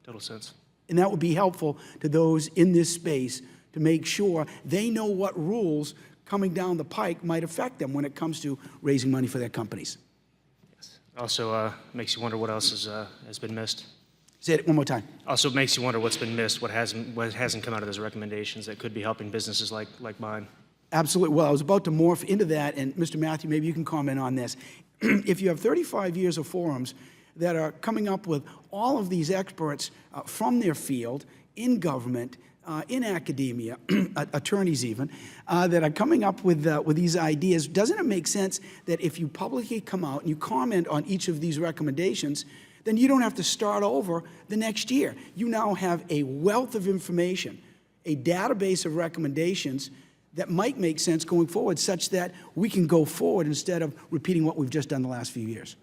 Speaker 7: Total sense.
Speaker 5: And that would be helpful to those in this space to make sure they know what rules coming down the pike might affect them when it comes to raising money for their companies.
Speaker 7: Yes. Also makes you wonder what else has been missed.
Speaker 5: Say it one more time.
Speaker 7: Also makes you wonder what's been missed, what hasn't come out of those recommendations that could be helping businesses like mine.
Speaker 5: Absolutely. Well, I was about to morph into that, and Mr. Matthew, maybe you can comment on this. If you have 35 years of forums that are coming up with all of these experts from their field, in government, in academia, attorneys even, that are coming up with these ideas, doesn't it make sense that if you publicly come out and you comment on each of these recommendations, then you don't have to start over the next year? You now have a wealth of information, a database of recommendations that might make sense going forward, such that we can go forward instead of repeating what we've just done the last few years.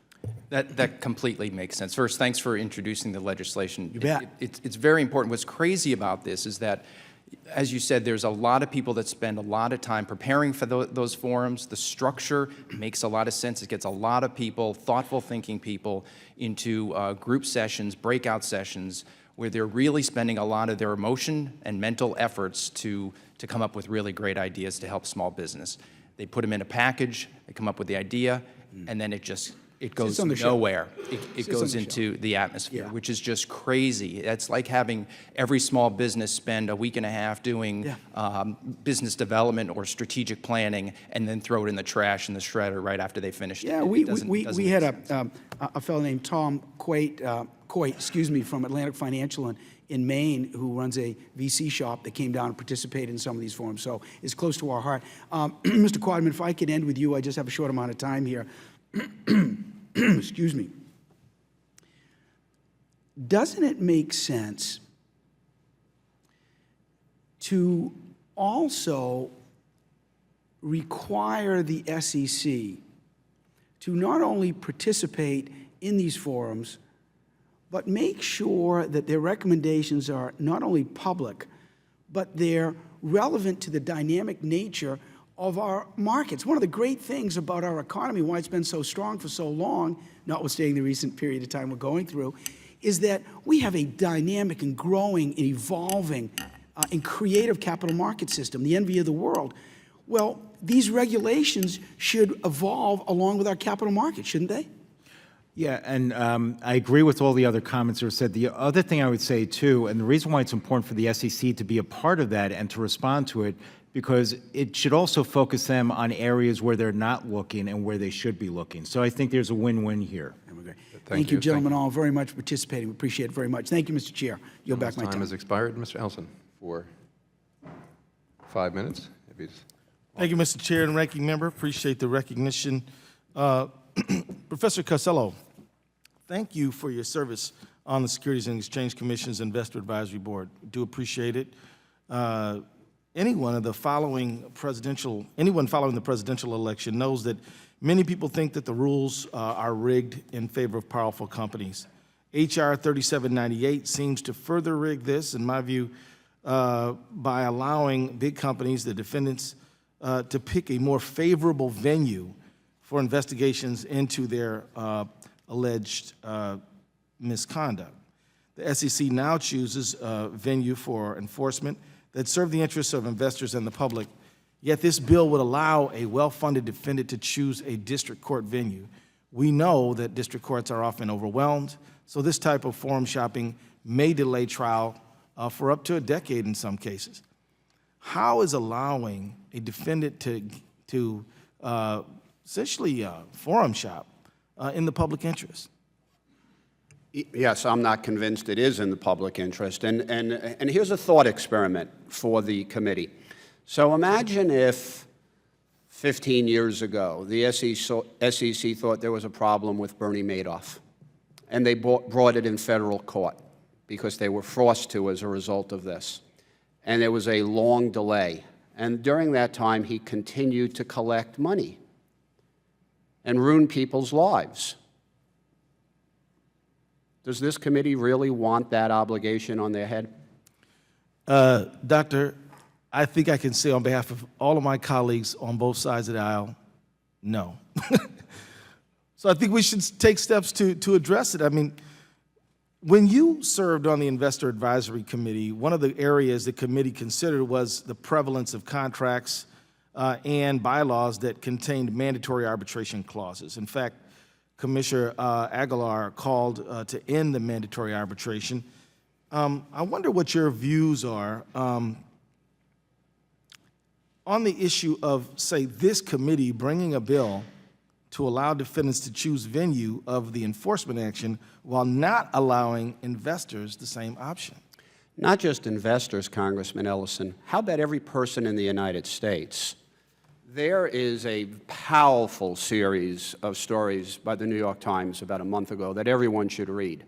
Speaker 9: That completely makes sense. First, thanks for introducing the legislation.
Speaker 5: You bet.
Speaker 9: It's very important. What's crazy about this is that, as you said, there's a lot of people that spend a lot of time preparing for those forums. The structure makes a lot of sense. It gets a lot of people, thoughtful thinking people, into group sessions, breakout sessions, where they're really spending a lot of their emotion and mental efforts to come up with really great ideas to help small business. They put them in a package, they come up with the idea, and then it goes nowhere. It goes into the atmosphere, which is just crazy. It's like having every small business spend a week and a half doing business development or strategic planning and then throw it in the trash in the shredder right after they finished it.
Speaker 5: Yeah, we had a fellow named Tom Coit, from Atlantic Financial in Maine, who runs a VC shop that came down and participated in some of these forums. So it's close to our heart. Mr. Quadman, if I could end with you, I just have a short amount of time here. Excuse me. Doesn't it make sense to also require the SEC to not only participate in these forums, but make sure that their recommendations are not only public, but they're relevant to the dynamic nature of our markets? One of the great things about our economy, why it's been so strong for so long, notwithstanding the recent period of time we're going through, is that we have a dynamic and growing and evolving and creative capital market system, the envy of the world. Well, these regulations should evolve along with our capital markets, shouldn't they?
Speaker 10: Yeah, and I agree with all the other comments that were said. The other thing I would say, too, and the reason why it's important for the SEC to be a part of that and to respond to it, because it should also focus them on areas where they're not looking and where they should be looking. So I think there's a win-win here.
Speaker 5: Thank you, gentlemen, all very much for participating. We appreciate it very much. Thank you, Mr. Chair. Yield back my time.
Speaker 1: Time has expired. Mr. Elson, for 5 minutes.
Speaker 16: Thank you, Mr. Chair and Ranking Member. Appreciate the recognition. Professor Costello, thank you for your service on the Securities and Exchange Commission's Investor Advisory Board. Do appreciate it. Anyone following the presidential election knows that many people think that the rules are rigged in favor of powerful companies. H.R. 3798 seems to further rig this, in my view, by allowing big companies, the defendants, to pick a more favorable venue for investigations into their alleged misconduct. The SEC now chooses a venue for enforcement that serve the interests of investors and the public, yet this bill would allow a well-funded defendant to choose a district court venue, We know that district courts are often overwhelmed, so this type of forum shopping may delay trial for up to a decade in some cases. How is allowing a defendant to essentially forum shop in the public interest?
Speaker 8: Yes, I'm not convinced it is in the public interest. And here's a thought experiment for the committee. So imagine if 15 years ago the SEC thought there was a problem with Bernie Madoff, and they brought it in federal court because they were forced to as a result of this. And there was a long delay. And during that time, he continued to collect money and ruin people's lives. Does this committee really want that obligation on their head?
Speaker 16: Doctor, I think I can say on behalf of all of my colleagues on both sides of the aisle, no. So I think we should take steps to address it. I mean, when you served on the Investor Advisory Committee, one of the areas the committee considered was the prevalence of contracts and bylaws that contained mandatory arbitration clauses. In fact, Commissioner Aguilar called to end the mandatory arbitration. I wonder what your views are on the issue of, say, this committee bringing a bill to allow defendants to choose venue of the enforcement action while not allowing investors the same option.
Speaker 8: Not just investors, Congressman Ellison. How about every person in the United States? There is a powerful series of stories by the New York Times about a month ago that everyone should read.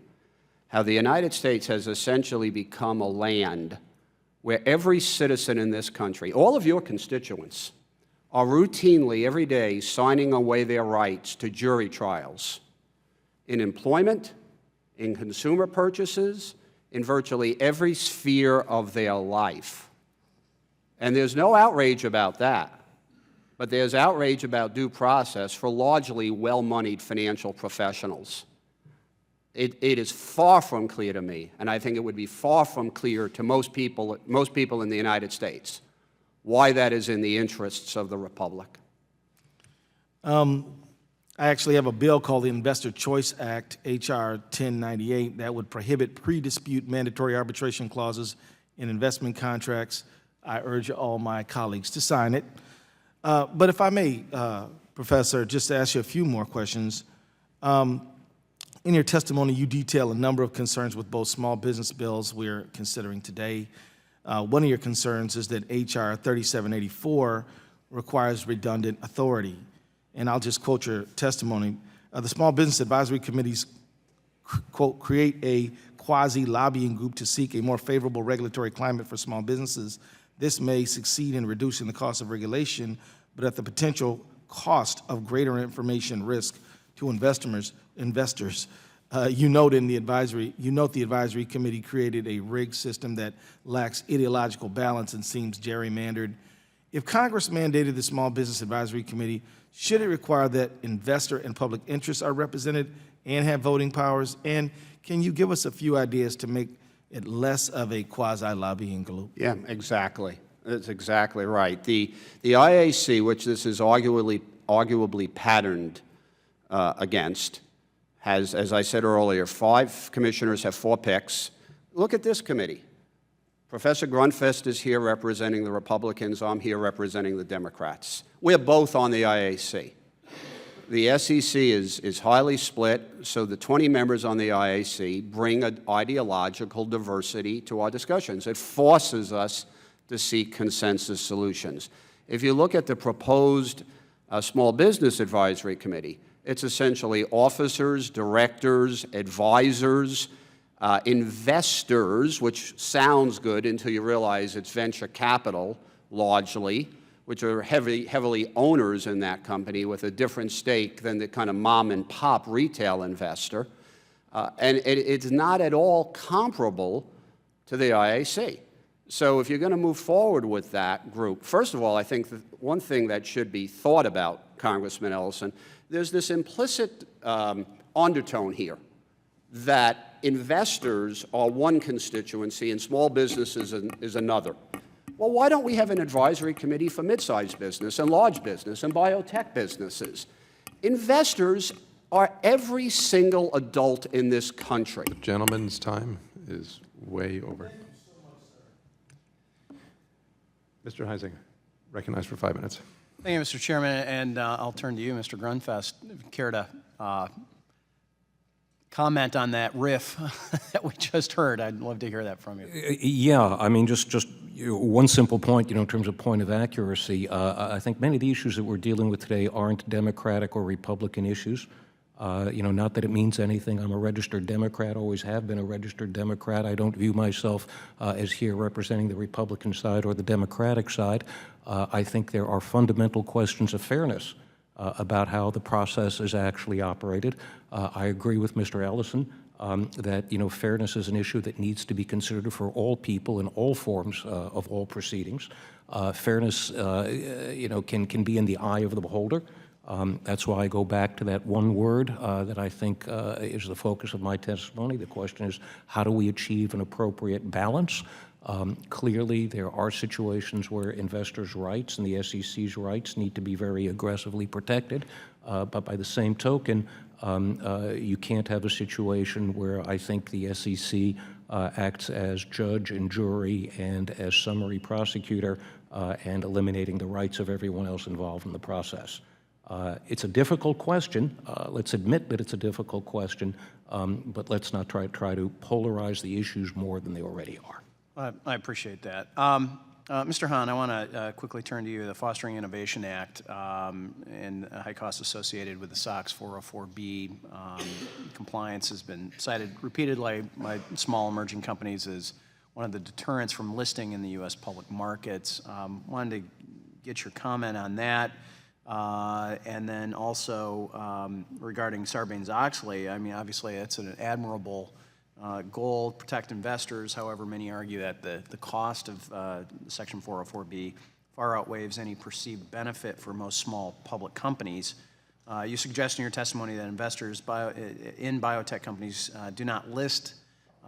Speaker 8: How the United States has essentially become a land where every citizen in this country, all of your constituents, are routinely every day signing away their rights to jury trials in employment, in consumer purchases, in virtually every sphere of their life. And there's no outrage about that. But there's outrage about due process for largely well-moneyed financial professionals. It is far from clear to me, and I think it would be far from clear to most people in the United States, why that is in the interests of the Republic.
Speaker 16: I actually have a bill called the Investor Choice Act, H.R. 1098, that would prohibit pre-dispute mandatory arbitration clauses in investment contracts. I urge all my colleagues to sign it. But if I may, Professor, just to ask you a few more questions. In your testimony, you detail a number of concerns with both small business bills we're considering today. One of your concerns is that H.R. 3784 requires redundant authority. And I'll just quote your testimony. The Small Business Advisory Committees, quote, create a quasi-lobbying group to seek a more favorable regulatory climate for small businesses. This may succeed in reducing the cost of regulation, but at the potential cost of greater information risk to investors. You note the advisory committee created a rigged system that lacks ideological balance and seems gerrymandered. If Congress mandated the Small Business Advisory Committee, should it require that investor and public interests are represented and have voting powers? And can you give us a few ideas to make it less of a quasi-lobbying group?
Speaker 8: Yeah, exactly. That's exactly right. The IAC, which this is arguably patterned against, has, as I said earlier, 5 commissioners have 4 picks. Look at this committee. Professor Grunfest is here representing the Republicans. I'm here representing the Democrats. We're both on the IAC. The SEC is highly split, so the 20 members on the IAC bring an ideological diversity to our discussions. It forces us to seek consensus solutions. If you look at the proposed Small Business Advisory Committee, it's essentially officers, directors, advisors, investors, which sounds good until you realize it's venture capital, largely, which are heavily owners in that company with a different stake than the kind of mom-and-pop retail investor. And it's not at all comparable to the IAC. So if you're going to move forward with that group, first of all, I think one thing that should be thought about, Congressman Ellison, there's this implicit undertone here that investors are one constituency and small businesses is another. Well, why don't we have an advisory committee for mid-sized business and large business and biotech businesses? Investors are every single adult in this country.
Speaker 1: The gentleman's time is way over. Mr. Heisinger, recognized for 5 minutes.
Speaker 17: Thank you, Mr. Chairman, and I'll turn to you, Mr. Grunfest. If you care to comment on that riff that we just heard, I'd love to hear that from you.
Speaker 6: Yeah, I mean, just one simple point, in terms of point of accuracy. I think many of the issues that we're dealing with today aren't Democratic or Republican issues. Not that it means anything. I'm a registered Democrat, always have been a registered Democrat. I don't view myself as here representing the Republican side or the Democratic side. I think there are fundamental questions of fairness about how the process is actually operated. I agree with Mr. Ellison that, fairness is an issue that needs to be considered for all people in all forms of all proceedings. Fairness, can be in the eye of the beholder. That's why I go back to that one word that I think is the focus of my testimony. The question is, how do we achieve an appropriate balance? Clearly, there are situations where investors' rights and the SEC's rights need to be very aggressively protected. But by the same token, you can't have a situation where I think the SEC acts as judge and jury and as summary prosecutor and eliminating the rights of everyone else involved in the process. It's a difficult question. Let's admit that it's a difficult question, but let's not try to polarize the issues more than they already are.
Speaker 17: I appreciate that. Mr. Hahn, I want to quickly turn to you. The Fostering Innovation Act and high costs associated with the SOX 404B compliance has been cited repeatedly by small emerging companies as one of the deterrents from listing in the U.S. public markets. Wanted to get your comment on that. And then also regarding Sarbanes-Oxley, I mean, obviously it's an admirable goal to protect investors. However, many argue that the cost of Section 404B far outweighs any perceived benefit for most small public companies. You suggest in your testimony that investors in biotech companies do not list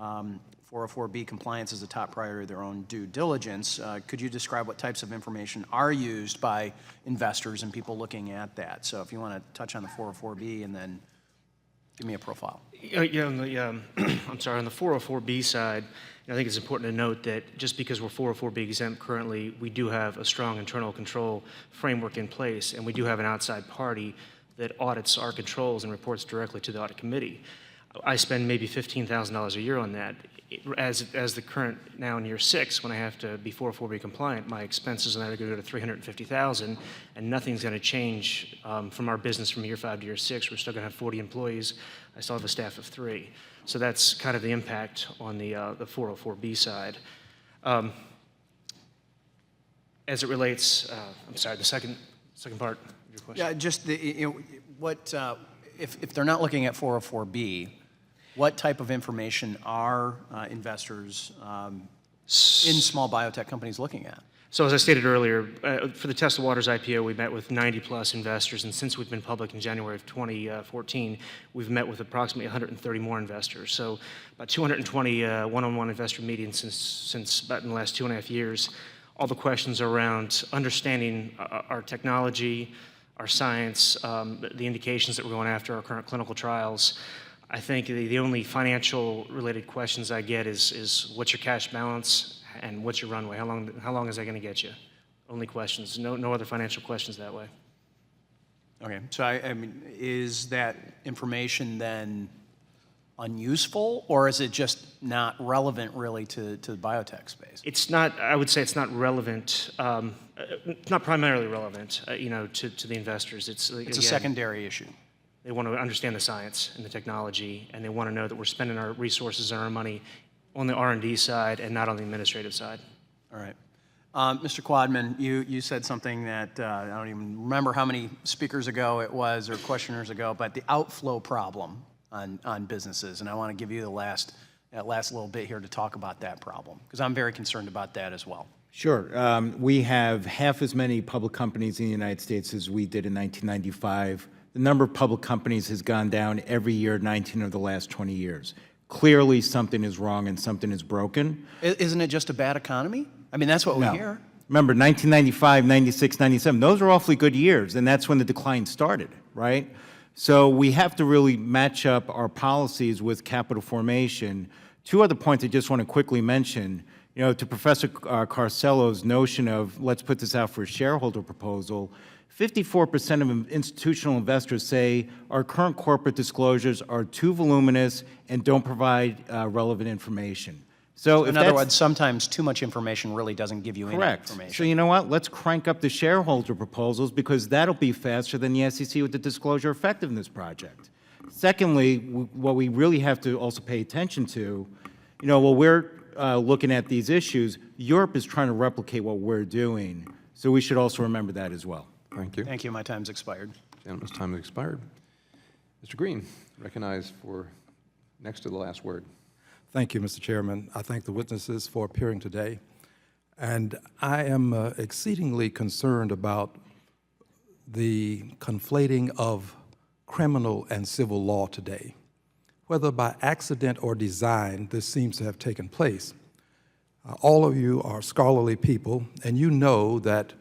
Speaker 17: 404B compliance as a top priority of their own due diligence. Could you describe what types of information are used by investors and people looking at that? So if you want to touch on the 404B and then give me a profile.
Speaker 7: Yeah, on the, I'm sorry, on the 404B side, I think it's important to note that just because we're 404B exempt currently, we do have a strong internal control framework in place, and we do have an outside party that audits our controls and reports directly to the audit committee. I spend maybe $15,000 a year on that. As the current, now in year 6, when I have to be 404B compliant, my expenses on that are going to go to $350,000, and nothing's going to change from our business from year 5 to year 6. We're still going to have 40 employees. I still have a staff of 3. So that's kind of the impact on the 404B side. As it relates, I'm sorry, the second part of your question.
Speaker 17: Yeah, just what if they're not looking at 404B, what type of information are investors in small biotech companies looking at?
Speaker 7: So as I stated earlier, for the Tesla Waters IPO, we met with 90-plus investors, and since we've been public in January of 2014, we've met with approximately 130 more investors. So about 220 one-on-one investor meetings since about in the last 2.5 years. All the questions around understanding our technology, our science, the indications that we're going after, our current clinical trials. I think the only financial-related questions I get is what's your cash balance and what's your runway? How long is that going to get you? Only questions. No other financial questions that way.
Speaker 17: Okay. So I mean, is that information then unuseful, or is it just not relevant really to the biotech space?
Speaker 7: It's not. I would say it's not relevant. Not primarily relevant, to the investors. It's
Speaker 17: a secondary issue.
Speaker 7: They want to understand the science and the technology, and they want to know that we're spending our resources and our money on the R&D side and not on the administrative side.
Speaker 17: All right. Mr. Quadman, you said something that I don't even remember how many speakers ago it was or questioners ago, but the outflow problem on businesses, and I want to give you that last little bit here to talk about that problem, because I'm very concerned about that as well.
Speaker 10: Sure. We have half as many public companies in the United States as we did in 1995. The number of public companies has gone down every year, 19 of the last 20 years. Clearly, something is wrong and something is broken.
Speaker 17: Isn't it just a bad economy? I mean, that's what we hear.
Speaker 10: Remember, 1995, 96, 97, those are awfully good years, and that's when the decline started, right? So we have to really match up our policies with capital formation. Two other points I just want to quickly mention. You know, to Professor Carcello's notion of let's put this out for a shareholder proposal, 54% of institutional investors say our current corporate disclosures are too voluminous and don't provide relevant information. So
Speaker 17: in other words, sometimes too much information really doesn't give you any information.
Speaker 10: So you know what? Let's crank up the shareholder proposals because that'll be faster than the SEC with the disclosure effectiveness project. Secondly, what we really have to also pay attention to, you know, while we're looking at these issues, Europe is trying to replicate what we're doing. So we should also remember that as well.
Speaker 1: Thank you.
Speaker 17: Thank you. My time's expired.
Speaker 1: Gentleman's time has expired. Mr. Green, recognized for next to the last word.
Speaker 18: Thank you, Mr. Chairman. I thank the witnesses for appearing today. And I am exceedingly concerned about the conflating of criminal and civil law today. Whether by accident or design, this seems to have taken place. All of you are scholarly people, and you know that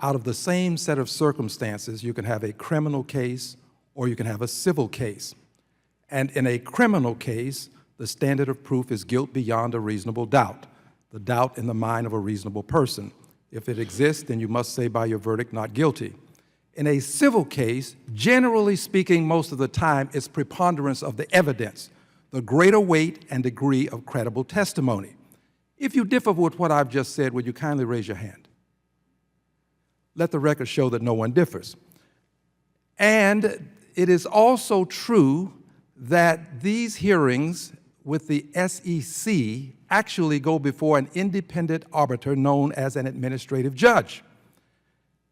Speaker 18: out of the same set of circumstances, you can have a criminal case or you can have a civil case. And in a criminal case, the standard of proof is guilt beyond a reasonable doubt, the doubt in the mind of a reasonable person. If it exists, then you must say by your verdict, not guilty. In a civil case, generally speaking, most of the time, it's preponderance of the evidence, the greater weight and degree of credible testimony. If you differ with what I've just said, would you kindly raise your hand? Let the record show that no one differs. And it is also true that these hearings with the SEC actually go before an independent arbiter known as an administrative judge.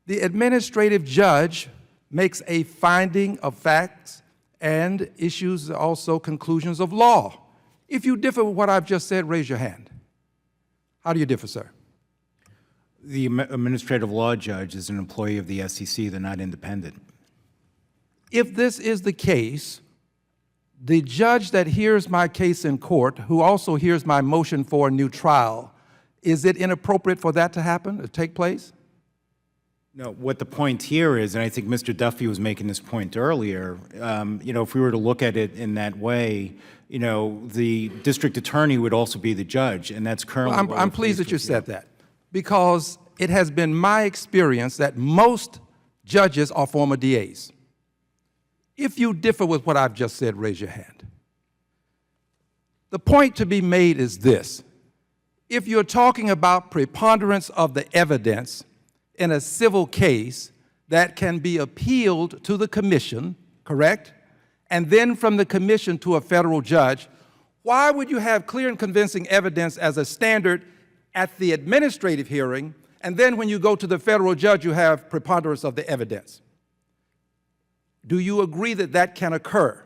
Speaker 18: The administrative judge makes a finding of facts and issues also conclusions of law. If you differ with what I've just said, raise your hand. How do you differ, sir?
Speaker 10: The administrative law judge is an employee of the SEC. They're not independent.
Speaker 18: If this is the case, the judge that hears my case in court, who also hears my motion for a new trial, is it inappropriate for that to happen, to take place?
Speaker 10: No, what the point here is, and I think Mr. Duffy was making this point earlier, you know, if we were to look at it in that way, you know, the district attorney would also be the judge, and that's currently
Speaker 18: Well, I'm pleased that you said that, because it has been my experience that most judges are former DAs. If you differ with what I've just said, raise your hand. The point to be made is this. If you're talking about preponderance of the evidence in a civil case that can be appealed to the commission, correct? And then from the commission to a federal judge, why would you have clear and convincing evidence as a standard at the administrative hearing, and then when you go to the federal judge, you have preponderance of the evidence? Do you agree that that can occur?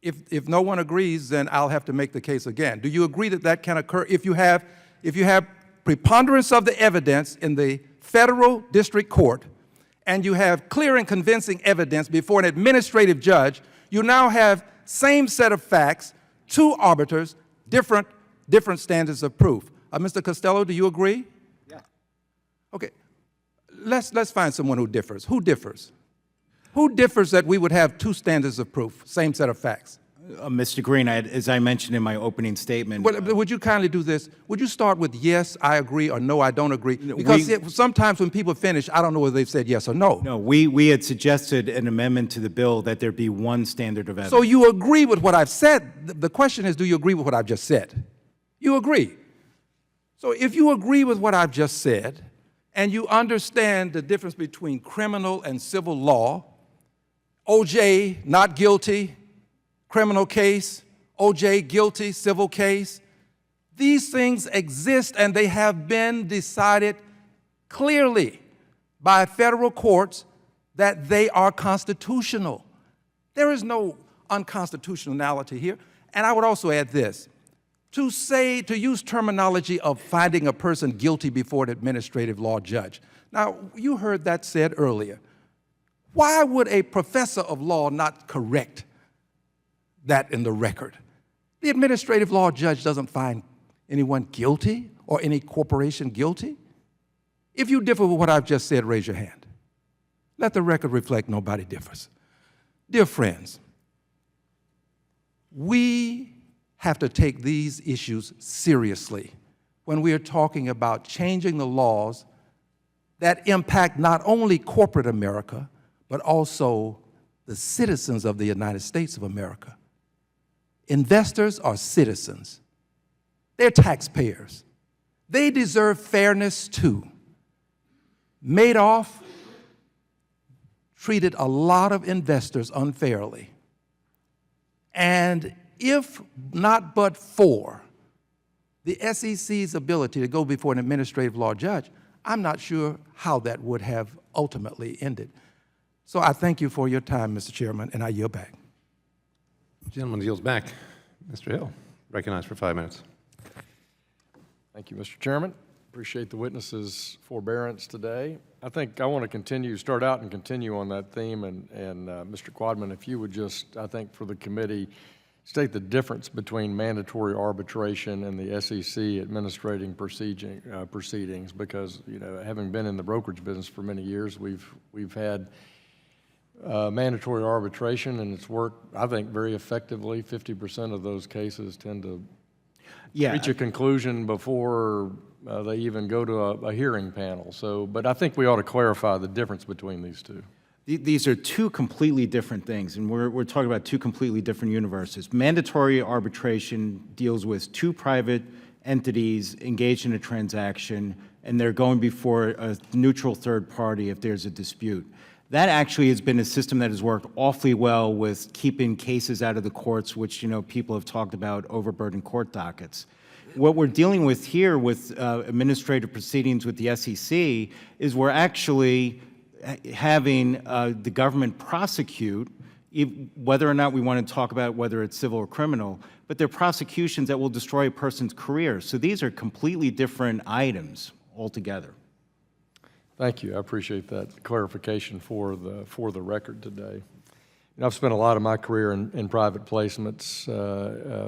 Speaker 18: If no one agrees, then I'll have to make the case again. Do you agree that that can occur if you have preponderance of the evidence in the federal district court and you have clear and convincing evidence before an administrative judge? You now have same set of facts, two arbiters, different standards of proof. Mr. Costello, do you agree?
Speaker 17: Yeah.
Speaker 18: Okay. Let's find someone who differs. Who differs? Who differs that we would have two standards of proof, same set of facts?
Speaker 10: Mr. Green, as I mentioned in my opening statement.
Speaker 18: Well, would you kindly do this? Would you start with yes, I agree, or no, I don't agree? Because sometimes when people finish, I don't know whether they've said yes or no.
Speaker 10: No, we had suggested an amendment to the bill that there be one standard of evidence.
Speaker 18: So you agree with what I've said. The question is, do you agree with what I've just said? You agree. So if you agree with what I've just said, and you understand the difference between criminal and civil law, OJ, not guilty, criminal case, OJ, guilty, civil case. These things exist and they have been decided clearly by federal courts that they are constitutional. There is no unconstitutionality here. And I would also add this. To use terminology of finding a person guilty before an administrative law judge. Now, you heard that said earlier. Why would a professor of law not correct that in the record? The administrative law judge doesn't find anyone guilty or any corporation guilty. If you differ with what I've just said, raise your hand. Let the record reflect nobody differs. Dear friends, we have to take these issues seriously when we are talking about changing the laws that impact not only corporate America, but also the citizens of the United States of America. Investors are citizens. They're taxpayers. They deserve fairness too. Madoff treated a lot of investors unfairly. And if not but for the SEC's ability to go before an administrative law judge, I'm not sure how that would have ultimately ended. So I thank you for your time, Mr. Chairman, and I yield back.
Speaker 1: Gentleman yields back. Mr. Hill, recognized for 5 minutes.
Speaker 13: Thank you, Mr. Chairman. Appreciate the witnesses' forbearance today. I think I want to start out and continue on that theme, and Mr. Quadman, if you would just, I think for the committee, state the difference between mandatory arbitration and the SEC administrating proceedings, because, you know, having been in the brokerage business for many years, we've had mandatory arbitration, and it's worked, I think, very effectively. 50% of those cases tend to reach a conclusion before they even go to a hearing panel. So, but I think we ought to clarify the difference between these two.
Speaker 10: These are two completely different things, and we're talking about two completely different universes. Mandatory arbitration deals with two private entities engaged in a transaction, and they're going before a neutral third party if there's a dispute. That actually has been a system that has worked awfully well with keeping cases out of the courts, which, you know, people have talked about overburdened court dockets. What we're dealing with here with administrative proceedings with the SEC is we're actually having the government prosecute, whether or not we want to talk about whether it's civil or criminal, but they're prosecutions that will destroy a person's career. So these are completely different items altogether.
Speaker 13: Thank you. I appreciate that clarification for the record today. You know, I've spent a lot of my career in private placements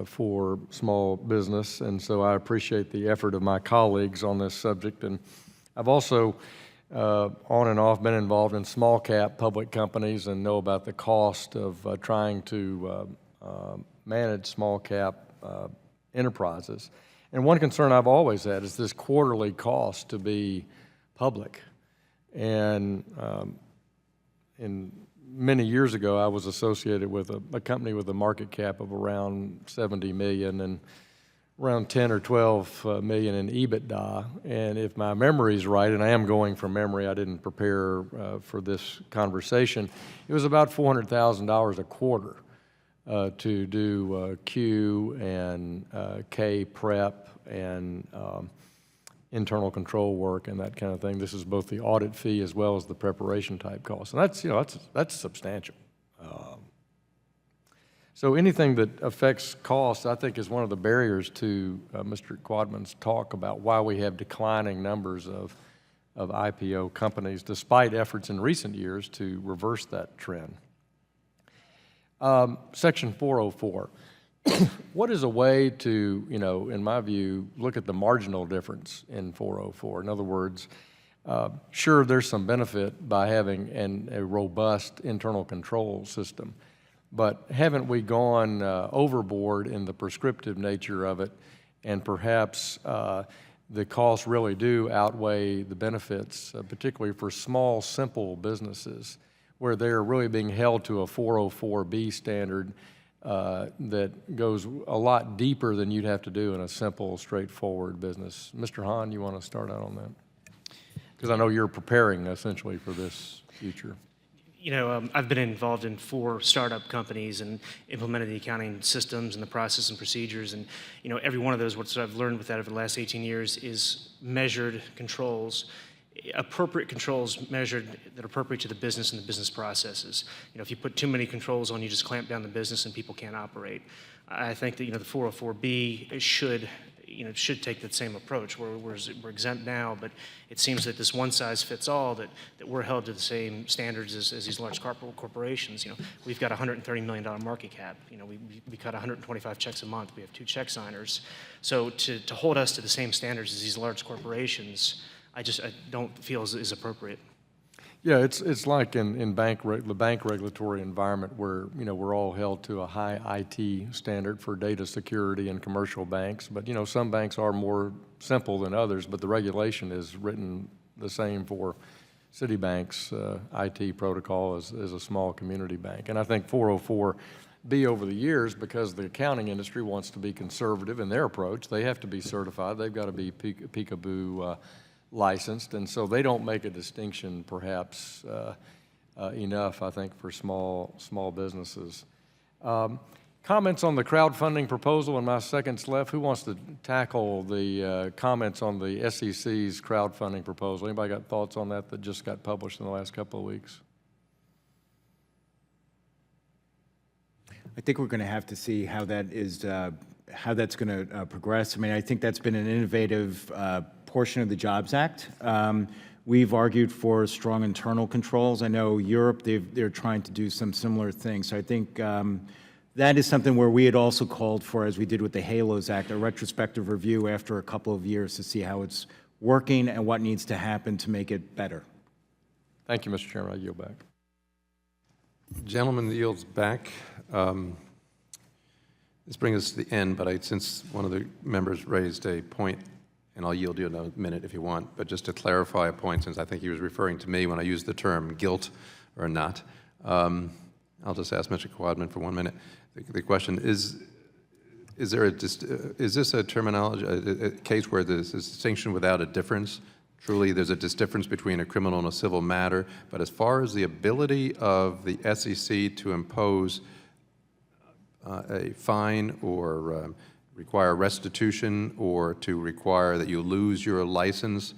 Speaker 13: for small business, and so I appreciate the effort of my colleagues on this subject. And I've also, on and off, been involved in small cap public companies and know about the cost of trying to manage small cap enterprises. And one concern I've always had is this quarterly cost to be public. And many years ago, I was associated with a company with a market cap of around 70 million and around 10 or 12 million in EBITDA. And if my memory is right, and I am going from memory, I didn't prepare for this conversation, it was about $400,000 a quarter to do Q and K prep and internal control work and that kind of thing. This is both the audit fee as well as the preparation type costs. And that's, you know, that's substantial. So anything that affects costs, I think, is one of the barriers to Mr. Quadman's talk about why we have declining numbers of IPO companies, despite efforts in recent years to reverse that trend. Section 404. What is a way to, you know, in my view, look at the marginal difference in 404? In other words, sure, there's some benefit by having a robust internal control system, but haven't we gone overboard in the prescriptive nature of it, and perhaps the costs really do outweigh the benefits, particularly for small, simple businesses, where they're really being held to a 404B standard that goes a lot deeper than you'd have to do in a simple, straightforward business. Mr. Hahn, you want to start out on that? Because I know you're preparing essentially for this future.
Speaker 7: You know, I've been involved in 4 startup companies and implemented the accounting systems and the process and procedures. And, you know, every one of those, what I've learned with that over the last 18 years is measured controls, appropriate controls measured that are appropriate to the business and the business processes. You know, if you put too many controls on, you just clamp down the business and people can't operate. I think that, you know, the 404B should take that same approach. We're exempt now, but it seems that this one size fits all, that we're held to the same standards as these large corporations. You know, we've got a $130 million market cap. You know, we cut 125 checks a month. We have 2 check signers. So to hold us to the same standards as these large corporations, I don't feel is appropriate.
Speaker 19: Yeah, it's like in the bank regulatory environment where, we're all held to a high IT standard for data security in commercial banks. But, some banks are more simple than others, but the regulation is written the same for Citibank's IT protocol as a small community bank. And I think 404B over the years, because the accounting industry wants to be conservative in their approach, they have to be certified. They've got to be peekaboo licensed, and so they don't make a distinction perhaps enough, I think, for small businesses. Comments on the crowdfunding proposal in my seconds left. Who wants to tackle the comments on the SEC's crowdfunding proposal? Anybody got thoughts on that just got published in the last couple of weeks?
Speaker 10: I think we're going to have to see how that is, how that's going to progress. I mean, I think that's been an innovative portion of the Jobs Act. We've argued for strong internal controls. I know Europe, they're trying to do some similar things. So I think that is something where we had also called for, as we did with the HALOS Act, a retrospective review after a couple of years to see how it's working and what needs to happen to make it better.
Speaker 19: Thank you, Mr. Chairman. I yield back.
Speaker 1: Gentleman yields back. This brings us to the end, but since one of the members raised a point, and I'll yield you a minute if you want, but just to clarify a point, since I think he was referring to me when I used the term guilt or not, I'll just ask Mr. Quadman for 1 minute. The question is this a terminology, a case where there's a distinction without a difference? Truly, there's a difference between a criminal and a civil matter, but as far as the ability of the SEC to impose a fine or require restitution or to require that you lose your license,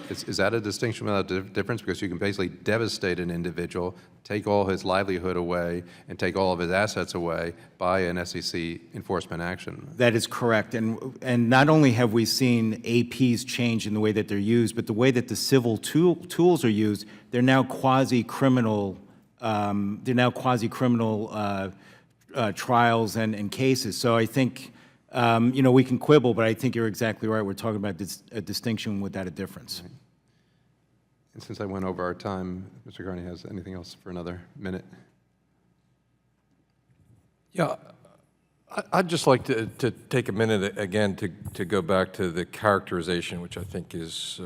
Speaker 1: is that a distinction without a difference? Because you can basically devastate an individual, take all his livelihood away, and take all of his assets away by an SEC enforcement action.
Speaker 10: That is correct. And not only have we seen APs change in the way that they're used, but the way that the civil tools are used, they're now quasi-criminal trials and cases. So I think, we can quibble, but I think you're exactly right. We're talking about a distinction without a difference.
Speaker 1: Right. And since I went over our time, Mr. Carney has anything else for another minute?
Speaker 13: Yeah, I'd just like to take a minute again to go back to the characterization, which I think is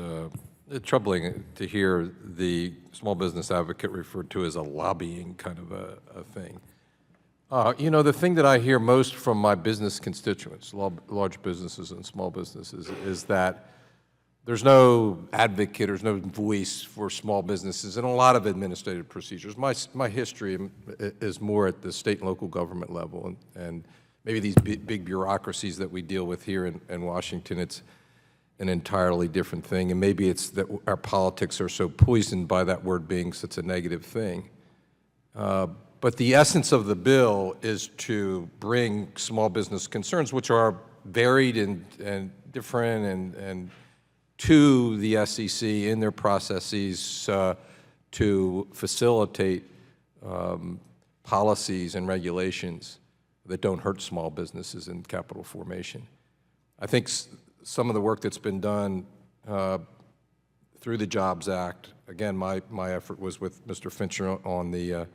Speaker 13: troubling to hear the small business advocate referred to as a lobbying kind of a thing. The thing that I hear most from my business constituents, large businesses and small businesses, is that there's no advocate, there's no voice for small businesses in a lot of administrative procedures. My history is more at the state and local government level, and maybe these big bureaucracies that we deal with here in Washington, it's an entirely different thing, and maybe it's that our politics are so poisoned by that word being such a negative thing. But the essence of the bill is to bring small business concerns, which are varied and different, and to the SEC in their processes to facilitate policies and regulations that don't hurt small businesses and capital formation. I think some of the work that's been done through the Jobs Act, again, my effort was with Mr. Fincher on the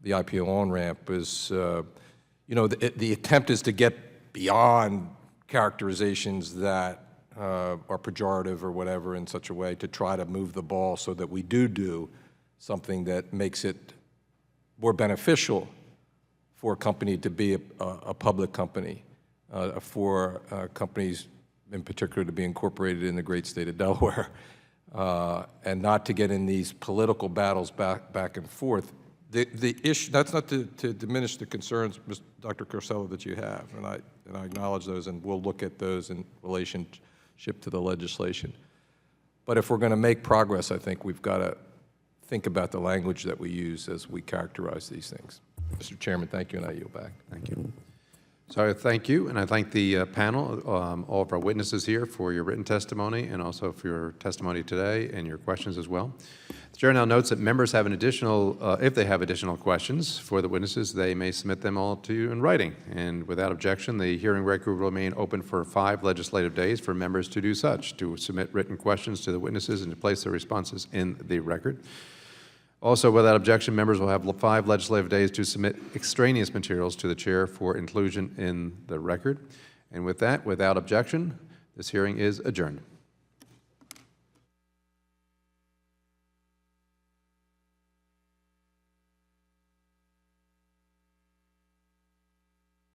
Speaker 13: IPO on-ramp, is, the attempt is to get beyond characterizations that are pejorative or whatever in such a way to try to move the ball so that we do something that makes it more beneficial for a company to be a public company, for companies in particular to be incorporated in the great state of Delaware, and not to get in these political battles back and forth. The issue, that's not to diminish the concerns, Dr. Costello, that you have, and I acknowledge those, and we'll look at those in relationship to the legislation. But if we're going to make progress, I think we've got to think about the language that we use as we characterize these things. Mr. Chairman, thank you, and I yield back.
Speaker 1: Thank you. So thank you, and I thank the panel, all of our witnesses here for your written testimony and also for your testimony today and your questions as well. The chair now notes that members have an additional, if they have additional questions for the witnesses, they may submit them all to you in writing. And without objection, the hearing record will remain open for 5 legislative days for members to do such, to submit written questions to the witnesses and to place their responses in the record. Also, without objection, members will have 5 legislative days to submit extraneous materials to the chair for inclusion in the record. And with that, without objection, this hearing is adjourned.